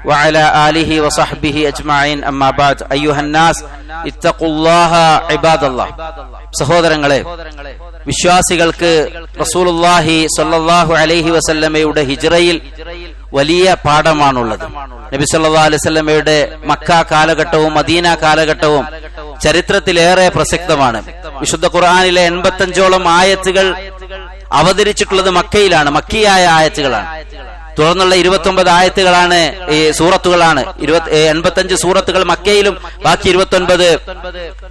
وعلى آله وصحبه أجمعين أما بعد أيها الناس اتقوا الله عباد الله സഹോദരങ്ങളെ, വിശ്വാസികൾക്ക് റസൂലുള്ളാഹി സ്വല്ലല്ലാഹു അലൈഹി വസല്ലമയുടെ ഹിജ്റയിൽ വലിയ പാഠമാണുള്ളത്. നബി സല്ലല്ലാഹു അലൈഹി വസല്ലമയുടെ മക്ക കാലഘട്ടവും മദീന കാലഘട്ടവും ചരിത്രത്തിലേറെ പ്രസക്തമാണ്. വിശുദ്ധ ഖുർആനിലെ 85ഓളം ആയത്തുകൾ അവതരിച്ചിട്ടുള്ളത് മക്കയിലാണ്, മക്കിയായ ആയത്തുകളാണ്. തുടർന്നുള്ള 29 ആയത്തുകളാണ് ഈ സൂറത്തുകളാണ്. 85 സൂറത്തുകൾ മക്കയിലും ബാക്കി 29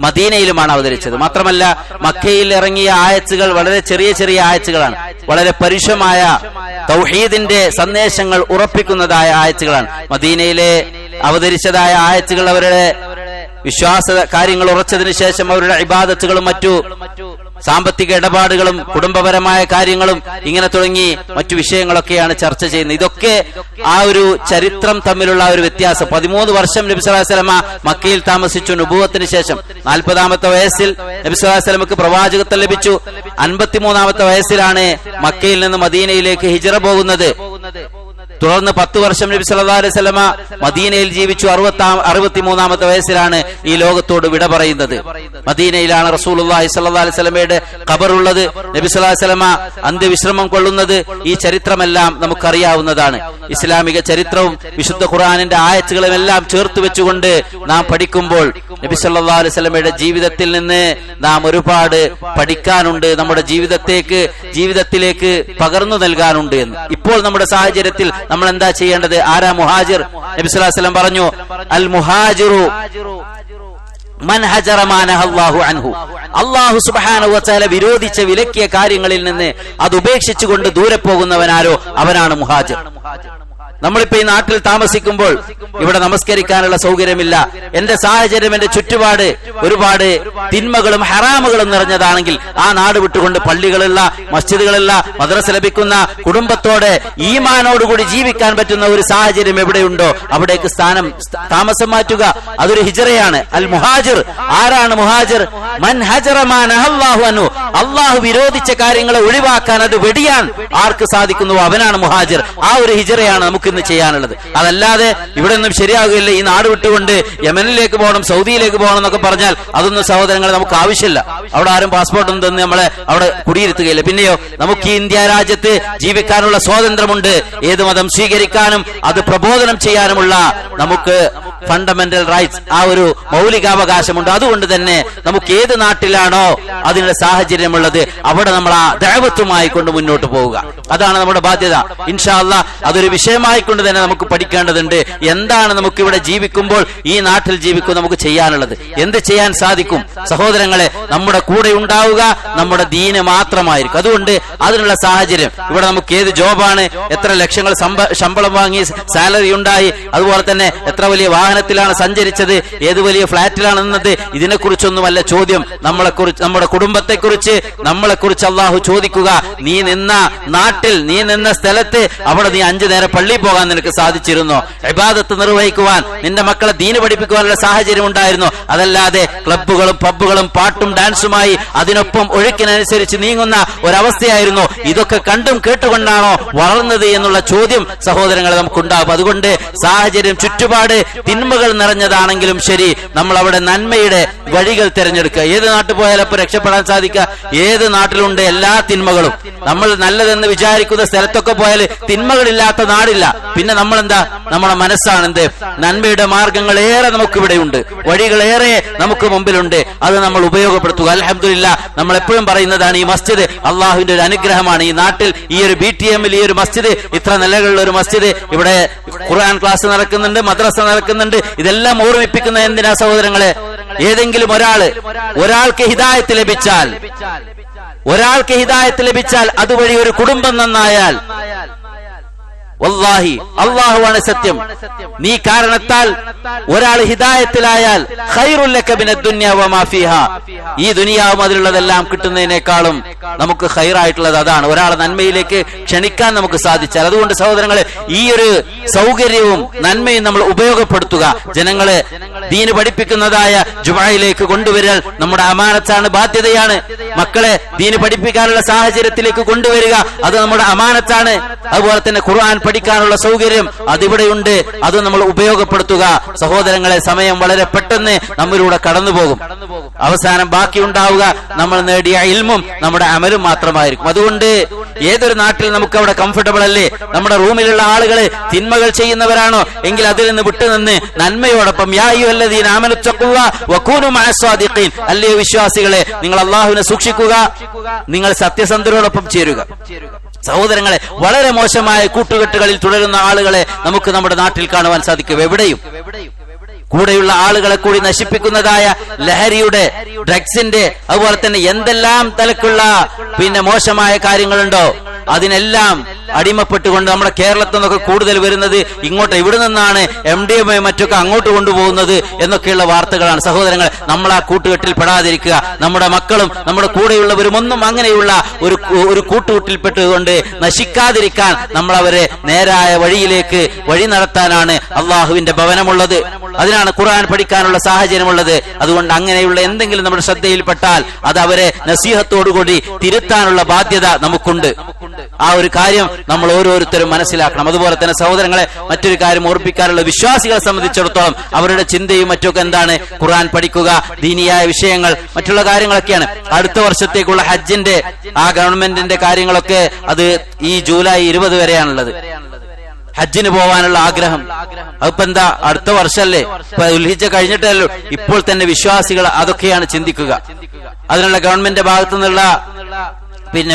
മദീനയിലുമാണ് അവതരിച്ചത്. മാത്രമല്ല മക്കയിൽ ഇറങ്ങിയ ആയത്തുകൾ വളരെ ചെറിയ ചെറിയ ആയത്തുകളാണ്, വളരെ പരുഷമായ തൗഹീദിന്റെ സന്ദേശങ്ങൾ ഉറപ്പിക്കുന്നതായ ആയത്തുകളാണ്. മദീനയിലെ അവതരിച്ചതായ ആയത്തുകൾ അവരുടെ വിശ്വാസ കാര്യങ്ങൾ ഉറച്ചതിന് ശേഷം അവരുടെ ഇബാദത്തുകളും മറ്റു സാമ്പത്തിക ഇടപാടുകളും കുടുംബപരമായ കാര്യങ്ങളും ഇങ്ങനെ തുടങ്ങി മറ്റു വിഷയങ്ങളൊക്കെയാണ് ചർച്ച ചെയ്യുന്നത്. ഇതൊക്കെ ആ ഒരു ചരിത്രം തമ്മിലുള്ള ഒരു വ്യത്യാസം. 13 വർഷം നബി സല്ലല്ലാഹു അലൈഹി വസല്ലമ മക്കയിൽ താമസിച്ചു. നുബുവത്തിന് ശേഷം 40ാമത്തെ വയസ്സിൽ നബി സല്ലല്ലാഹു അലൈഹി വസല്ലമക്ക് പ്രവാചകത്വം ലഭിച്ചു. 53ാമത്തെ വയസ്സിലാണ് മക്കയിൽ നിന്ന് മദീനയിലേക്ക് ഹിജ്റ പോകുന്നത്. തുടർന്ന് 10 വർഷം നബി സല്ലല്ലാഹു അലൈഹി വസല്ലമ മദീനയിൽ ജീവിച്ചു. 63ാമത്തെ വയസ്സിലാണ് ഈ ലോകത്തോട് വിട പറയുന്നത്. മദീനയിലാണ് റസൂലുള്ളാഹി സ്വല്ലല്ലാഹു അലൈഹി വസല്ലമയുടെ ഖബറുള്ളത്. നബി സല്ലല്ലാഹു അലൈഹി വസല്ലമ അന്ത്യവിശ്രമം കൊള്ളുന്നത്. ഈ ചരിത്രമെല്ലാം നമുക്കറിയാവുന്നതാണ്. ഇസ്ലാമിക ചരിത്രവും വിശുദ്ധ ഖുർആനിന്റെ ആയത്തുകളും എല്ലാം ചേർത്ത് വെച്ചുകൊണ്ട് നാം പഠിക്കുമ്പോൾ നബി സല്ലല്ലാഹു അലൈഹി വസല്ലമയുടെ ജീവിതത്തിൽ നിന്ന് നാം ഒരുപാട് പഠിക്കാനുണ്ട്, നമ്മുടെ ജീവിതത്തിലേക്ക് പകർന്നു നൽകാനുണ്ട് എന്ന്. ഇപ്പോൾ നമ്മുടെ സാഹചര്യത്തിൽ നമ്മൾ എന്താ ചെയ്യേണ്ടത്? ആരാ മുഹാജിർ? നബി സല്ലല്ലാഹു അലൈഹി വസല്ലം പറഞ്ഞു, അൽ മുഹാജിറു മൻ ഹജറ മാ നഹല്ലാഹു അൻഹു. അല്ലാഹു സുബ്ഹാനഹു വ തആല വിരോധിച്ച വിലക്കിയ കാര്യങ്ങളിൽ നിന്ന് അത് ഉപേക്ഷിച്ചുകൊണ്ട് ദൂരെ പോകുന്നവനാരോ അവനാണ് മുഹാജിർ. നമ്മളിപ്പോ ഈ നാട്ടിൽ താമസിക്കുമ്പോൾ ഇവിടെ നമസ്കരിക്കാനുള്ള സൗകര്യമില്ല. എന്റെ സാഹചര്യം, എന്റെ ചുറ്റുപാട് ഒരുപാട് തിന്മകളും ഹറാമുകളും നിറഞ്ഞതാണെങ്കിൽ ആ നാട് വിട്ടുകൊണ്ട് പള്ളികളുള്ള, മസ്ജിദുകളുള്ള, മദ്രസ ലഭിക്കുന്ന, കുടുംബത്തോടെ ഈമാനോടുകൂടി ജീവിക്കാൻ പറ്റുന്ന ഒരു സാഹചര്യം എവിടെയുണ്ടോ അവിടേക്ക് താമസം മാറ്റുക. അതൊരു ഹിജ്റയാണ്. അൽ മുഹാജിർ. ആരാണ് മുഹാജിർ? മൻ ഹജറ മാ നഹല്ലാഹു അൻഹു. അല്ലാഹു വിരോധിച്ച കാര്യങ്ങളെ ഒഴിവാക്കാൻ, അത് വെടിയാൻ ആർക്ക് സാധിക്കുന്നുവോ അവനാണ് മുഹാജിർ. ആ ഒരു ഹിജ്റയാണ് നമുക്ക് ഇന്ന് ചെയ്യാനുള്ളത്. അതല്ലാതെ ഇവിടെ ഒന്നും ശരിയാകുകയില്ല, ഈ നാട് വിട്ടുകൊണ്ട് യമനിലേക്ക് പോകണം, സൗദിയിലേക്ക് പോകണം എന്നൊക്കെ പറഞ്ഞാൽ അതൊന്നും സഹോദരങ്ങളെ നമുക്ക് ആവശ്യമില്ല. അവിടെ ആരും പാസ്പോർട്ടൊന്നും തന്ന് നമ്മളെ അവിടെ കുടിയിരുത്തുകയില്ല. പിന്നെയോ നമുക്ക് ഈ ഇന്ത്യ രാജ്യത്ത് ജീവിക്കാനുള്ള സ്വാതന്ത്ര്യമുണ്ട്. ഏത് മതം സ്വീകരിക്കാനും അത് പ്രബോധനം ചെയ്യാനുമുള്ള നമുക്ക് ഫണ്ടമെന്റൽ റൈറ്റ്സ്, ആ ഒരു മൗലികാവകാശമുണ്ട്. അതുകൊണ്ട് തന്നെ നമുക്ക് ഏത് നാട്ടിലാണോ അതിനുള്ള സാഹചര്യമുള്ളത് അവിടെ നമ്മൾ ആ ദഅവത്തുമായി കൊണ്ട് മുന്നോട്ട് പോവുക. അതാണ് നമ്മുടെ ബാധ്യത. ഇൻഷാ അല്ലാഹ് അതൊരു വിഷയമായി കൊണ്ട് തന്നെ നമുക്ക് പഠിക്കേണ്ടതുണ്ട്. എന്താണ് നമുക്ക് ഇവിടെ ജീവിക്കുമ്പോൾ, ഈ നാട്ടിൽ ജീവിക്കും നമുക്ക് ചെയ്യാനുള്ളത്? എന്ത് ചെയ്യാൻ സാധിക്കും? സഹോദരങ്ങളെ, നമ്മുടെ കൂടെ ഉണ്ടാവുക നമ്മുടെ ദീന് മാത്രമായിരിക്കും. അതുകൊണ്ട് അതിനുള്ള സാഹചര്യം ഇവിടെ നമുക്ക് ഏത് ജോബാണ്, എത്ര ലക്ഷങ്ങൾ ശമ്പളം വാങ്ങി സാലറി ഉണ്ടായി, അതുപോലെ തന്നെ എത്ര വലിയ വാഹനത്തിലാണ് സഞ്ചരിച്ചത്, ഏത് വലിയ ഫ്ലാറ്റിലാണ് നിന്നത്, ഇതിനെക്കുറിച്ചൊന്നുമല്ല ചോദ്യം. നമ്മളെക്കുറിച്ച്, നമ്മുടെ കുടുംബത്തെക്കുറിച്ച്, നമ്മളെക്കുറിച്ച് അള്ളാഹു ചോദിക്കുക. നീ നിന്ന നാട്ടിൽ, നീ നിന്ന സ്ഥലത്ത് അവിടെ നീ 5 നേരം പള്ളി പോകാൻ നിനക്ക് സാധിച്ചിരുന്നോ? ഇബാദത്ത് നിർവഹിക്കുവാൻ, നിന്റെ മക്കളെ ദീന് പഠിപ്പിക്കുവാനുള്ള സാഹചര്യം ഉണ്ടായിരുന്നോ? അതല്ലാതെ ക്ലബ്ബുകളും പബ്ബുകളും പാട്ടും ഡാൻസുമായി അതിനൊപ്പം ഒഴുക്കിനനുസരിച്ച് നീങ്ങുന്ന ഒരവസ്ഥയായിരുന്നോ? ഇതൊക്കെ കണ്ടും കേട്ടുകൊണ്ടാണോ വളർന്നത് എന്നുള്ള ചോദ്യം സഹോദരങ്ങളെ നമുക്കുണ്ടാകും. അതുകൊണ്ട് സാഹചര്യം, ചുറ്റുപാട് തിന്മകൾ നിറഞ്ഞതാണെങ്കിലും ശരി, നമ്മൾ അവിടെ നന്മയുടെ വഴികൾ തിരഞ്ഞെടുക്കുക. ഏത് നാട്ടിൽ പോയാലും ഇപ്പൊ രക്ഷപ്പെടാൻ സാധിക്കുക? ഏത് നാട്ടിലുണ്ട് എല്ലാ തിന്മകളും. നമ്മൾ നല്ലതെന്ന് വിചാരിക്കുന്ന സ്ഥലത്തൊക്കെ പോയാൽ തിന്മകളില്ലാത്ത നാടില്ല. പിന്നെ നമ്മൾ എന്താ? നമ്മുടെ മനസ്സാണ് എന്ത്? നന്മയുടെ മാർഗങ്ങൾ ഏറെ നമുക്കിവിടെയുണ്ട്, വഴികളേറെ നമുക്ക് മുമ്പിലുണ്ട്. അത് നമ്മൾ ഉപയോഗപ്പെടുത്തുക. അൽഹംദുലില്ലാ, നമ്മൾ എപ്പോഴും പറയുന്നതാണ്, ഈ മസ്ജിദ് അള്ളാഹുവിന്റെ ഒരു അനുഗ്രഹമാണ്. ഈ നാട്ടിൽ ഈ ഒരു BTM-ൽ ഈ ഒരു മസ്ജിദ്, ഇത്ര നിലകളുള്ള ഒരു മസ്ജിദ്, ഇവിടെ ഖുർആൻ ക്ലാസ് നടക്കുന്നുണ്ട്, മദ്രസ നടക്കുന്നുണ്ട്. ഇതെല്ലാം ഓർമ്മിപ്പിക്കുന്ന എന്തിനാ സഹോദരങ്ങളെ? ഏതെങ്കിലും ഒരാൾക്ക് ഹിദായത്ത് ലഭിച്ചാൽ, അതുവഴി ഒരു കുടുംബം നന്നായാൽ, വല്ലാഹി അല്ലാഹുവാണ് സത്യം, നീ കാരണത്താൽ ഒരാൾ ഹിദായത്തിലായാൽ ഖൈറുൽ ലക മിനദ് ദുനിയ വമാ ഫീഹാ, ഈ ദുനിയാവും അതിലുള്ളതെല്ലാം കിട്ടുന്നതിനേക്കാളും നമുക്ക് ഖൈറായിട്ടുള്ളത് അതാണ്. ഒരാളെ നന്മയിലേക്ക് ക്ഷണിക്കാൻ നമുക്ക് സാധിച്ചാൽ. അതുകൊണ്ട് സഹോദരങ്ങളെ, ഈ ഒരു സൗകര്യവും നന്മയും നമ്മൾ ഉപയോഗപ്പെടുത്തുക. ജനങ്ങളെ ദീന് പഠിപ്പിക്കുന്നതായ ജുമുഅയിലേക്ക് കൊണ്ടുവരാൻ നമ്മുടെ അമാനത്താണ്, ബാധ്യതയാണ്. മക്കളെ ദീന് പഠിപ്പിക്കാനുള്ള സാഹചര്യത്തിലേക്ക് കൊണ്ടുവരിക, അത് നമ്മുടെ അമാനത്താണ്. അതുപോലെ തന്നെ ഖുർആൻ പഠിക്കാനുള്ള സൗകര്യം അതിവിടെയുണ്ട്, അത് നമ്മൾ ഉപയോഗപ്പെടുത്തുക. സഹോദരങ്ങളെ, സമയം വളരെ പെട്ടെന്ന് നമ്മിലൂടെ കടന്നുപോകും. അവസാനം ബാക്കിയുണ്ടാവുക നമ്മൾ നേടിയ ഇൽമും നമ്മുടെ അമലും മാത്രമായിരിക്കും. അതുകൊണ്ട് ഏതൊരു നാട്ടിൽ നമുക്ക് അവിടെ കംഫർട്ടബിൾ അല്ലേ? നമ്മുടെ റൂമിലുള്ള ആളുകളെ തിന്മകൾ ചെയ്യുന്നവരാണോ എങ്കിൽ അതിൽ നിന്ന് വിട്ടുനിന്ന് നന്മയോടൊപ്പം യാ അയ്യുഹല്ലദീന ആമനു തഖുല്ലാ വകൂനു മഅസ്സാദിഖീൻ, അല്ലയോ വിശ്വാസികളെ, നിങ്ങൾ അല്ലാഹുവിനെ സൂക്ഷിക്കുക, നിങ്ങൾ സത്യസന്ധരോടൊപ്പം ചേരുക. സഹോദരങ്ങളെ, വളരെ മോശമായ കൂട്ടുകെട്ടുകളിൽ തുടരുന്ന ആളുകളെ നമുക്ക് നമ്മുടെ നാട്ടിൽ കാണുവാൻ സാധിക്കും. എവിടെയും കൂടെയുള്ള ആളുകളെ കൂടി നശിപ്പിക്കുന്നതായ ലഹരിയുടെ, ഡ്രഗ്സിന്റെ, അതുപോലെ തന്നെ എന്തെല്ലാം തലക്കുള്ള മോശമായ കാര്യങ്ങളുണ്ടോ അതിനെല്ലാം അടിമപ്പെട്ടുകൊണ്ട് നമ്മുടെ കേരളത്തിൽ നിന്നൊക്കെ കൂടുതൽ വരുന്നത് ഇങ്ങോട്ട്, ഇവിടെ നിന്നാണ് MDMA മറ്റൊക്കെ അങ്ങോട്ട് കൊണ്ടുപോകുന്നത് എന്നൊക്കെയുള്ള വാർത്തകളാണ്. സഹോദരങ്ങൾ, നമ്മൾ ആ കൂട്ടുകെട്ടിൽ പെടാതിരിക്കുക. നമ്മുടെ മക്കളും നമ്മുടെ കൂടെയുള്ളവരും ഒന്നും അങ്ങനെയുള്ള ഒരു കൂട്ടുകെട്ടിൽപ്പെട്ടുകൊണ്ട് നശിക്കാതിരിക്കാൻ നമ്മൾ അവരെ നേരായ വഴിയിലേക്ക് വഴി നടത്താനാണ് അള്ളാഹുവിന്റെ ഭവനമുള്ളത്. അതിനാണ് ഖുർആൻ പഠിക്കാനുള്ള സാഹചര്യമുള്ളത്. അതുകൊണ്ട് അങ്ങനെയുള്ള എന്തെങ്കിലും നമ്മുടെ ശ്രദ്ധയിൽപ്പെട്ടാൽ അത് അവരെ നസീഹത്തോടുകൂടി തിരുത്താനുള്ള ബാധ്യത നമുക്കുണ്ട്. ആ ഒരു കാര്യം നമ്മൾ ഓരോരുത്തരും മനസ്സിലാക്കണം. അതുപോലെ തന്നെ സഹോദരങ്ങളെ, മറ്റൊരു കാര്യം ഓർപ്പിക്കാനുള്ള, വിശ്വാസികളെ സംബന്ധിച്ചിടത്തോളം അവരുടെ ചിന്തയും മറ്റൊക്കെ എന്താണ്? ഖുർആൻ പഠിക്കുക, ദീനിയായ വിഷയങ്ങൾ, മറ്റുള്ള കാര്യങ്ങളൊക്കെയാണ്. അടുത്ത വർഷത്തേക്കുള്ള ഹജ്ജിന്റെ ആ ഗവൺമെന്റിന്റെ കാര്യങ്ങളൊക്കെ അത് ഈ ജൂലൈ 20 വരെയാണുള്ളത്. ഹജ്ജിന് പോവാനുള്ള ആഗ്രഹം അതിപ്പോ എന്താ? അടുത്ത വർഷമല്ലേ, ദുൽഹിജ്ജ കഴിഞ്ഞിട്ടല്ലോ. ഇപ്പോൾ തന്നെ വിശ്വാസികൾ അതൊക്കെയാണ് ചിന്തിക്കുക. അതിനുള്ള ഗവൺമെന്റിന്റെ ഭാഗത്തു നിന്നുള്ള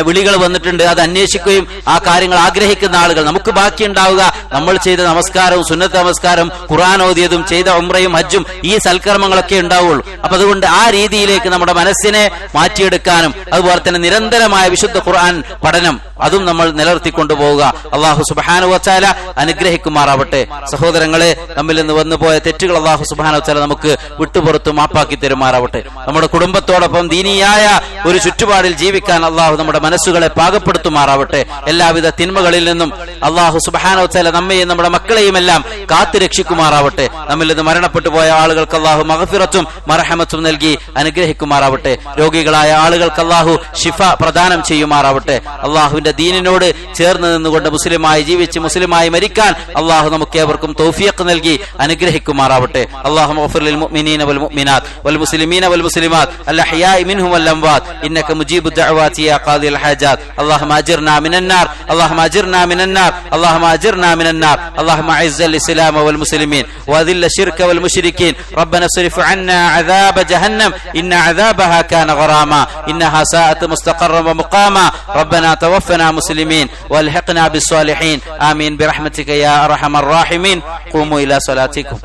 വിളികൾ വന്നിട്ടുണ്ട്. അത് അന്വേഷിക്കുകയും ആ കാര്യങ്ങൾ ആഗ്രഹിക്കുന്ന ആളുകൾ, നമുക്ക് ബാക്കിയുണ്ടാവുക നമ്മൾ ചെയ്ത നമസ്കാരവും സുന്നത്ത് നമസ്കാരം, ഖുർആൻ ഓതിയതും ചെയ്ത ഉംറയും ഹജ്ജും, ഈ സൽക്കർമ്മങ്ങളൊക്കെ ഉണ്ടാവുള്ളൂ. അപ്പൊ അതുകൊണ്ട് ആ രീതിയിലേക്ക് നമ്മുടെ മനസ്സിനെ മാറ്റിയെടുക്കാനും അതുപോലെ തന്നെ നിരന്തരമായ വിശുദ്ധ ഖുർആൻ പഠനം അതും നമ്മൾ നിലനിർത്തിക്കൊണ്ടുപോവുക. അള്ളാഹു സുബ്ഹാനഹു വ തആല അനുഗ്രഹിക്കുമാറാവട്ടെ. സഹോദരങ്ങളെ, നമ്മിൽ നിന്ന് വന്നുപോയ തെറ്റുകൾ അള്ളാഹു സുബ്ഹാനഹു വ തആല നമുക്ക് വിട്ടുപുറത്ത് മാപ്പാക്കി തരുമാറാവട്ടെ. നമ്മുടെ കുടുംബത്തോടൊപ്പം ദീനിയായ ഒരു ചുറ്റുപാടിൽ ജീവിക്കാൻ അള്ളാഹു നമ്മുടെ മനസ്സുകളെ പാകപ്പെടുത്തുമാറാവട്ടെ. എല്ലാവിധ തിന്മകളിൽ നിന്നും അള്ളാഹു സുബ്ഹാനഹു വ തആല നമ്മയെയും നമ്മുടെ മക്കളെയും എല്ലാം കാത്തു രക്ഷിക്കുമാറാവട്ടെ. നമ്മിൽ നിന്ന് മരണപ്പെട്ടു പോയ ആളുകൾക്ക് അള്ളാഹു മഗ്ഫിറത്തും മർഹമത്തും നൽകി അനുഗ്രഹിക്കുമാറാവട്ടെ. രോഗികളായ ആളുകൾക്ക് അള്ളാഹു ശിഫ പ്രദാനം ചെയ്യുമാറാവട്ടെ. അള്ളാഹുവിന്റെ ദീനിനോട് ചേർന്ന് നിന്നുകൊണ്ട് മുസ്ലിമായി ജീവിച്ച് മുസ്ലിമായി മരിക്കാൻ അള്ളാഹു നമുക്ക് ഏവർക്കും തൗഫീഖ് നൽകി അനുഗ്രഹിക്കുമാറാവട്ടെ. അല്ലാഹുമ്മ ഗഫിർ ലിൽ മുഅ്മിനീന വൽ മുഅ്മിനാത്ത് വൽ മുസ്ലിമീന വൽ മുസ്ലിമാത്ത് അൽ അഹ്യാഇ മിൻഹും വൽ അംവാത് ഇന്നക മുജീബു ദഅവാതി യാ ഖാദിൽ ഹാജാത്ത്. അല്ലാഹുമ്മ അജിർനാ മിനൻ നാർ, അല്ലാഹുമ്മ അജിർനാ മിനൻ നാർ, അല്ലാഹുമ്മ അജിർനാ മിനൻ നാർ. അല്ലാഹുമ്മ അഇസ്സൽ ഇസ്ലാമ വൽ മുസ്ലിമീൻ വദില്ല ശിർക വൽ മുശ്രിക്കീൻ. റബ്ബനാ സ്രിഫ് അന്നാ അദാബ ജഹന്നം ഇന്ന അദാബഹാ കാന ഗറാമാ ഇന്നഹാ സാഅത് മുസ്തഖറൻ വ മുഖാമാ. റബ്ബനാ തവഫനാ മുസ്ലിമീൻ വൽഹിഖ്നാ ബിസ്സാലിഹീൻ. ആമീൻ برحمتك يا ارحم الراحمين. قوموا الى صلاتكم.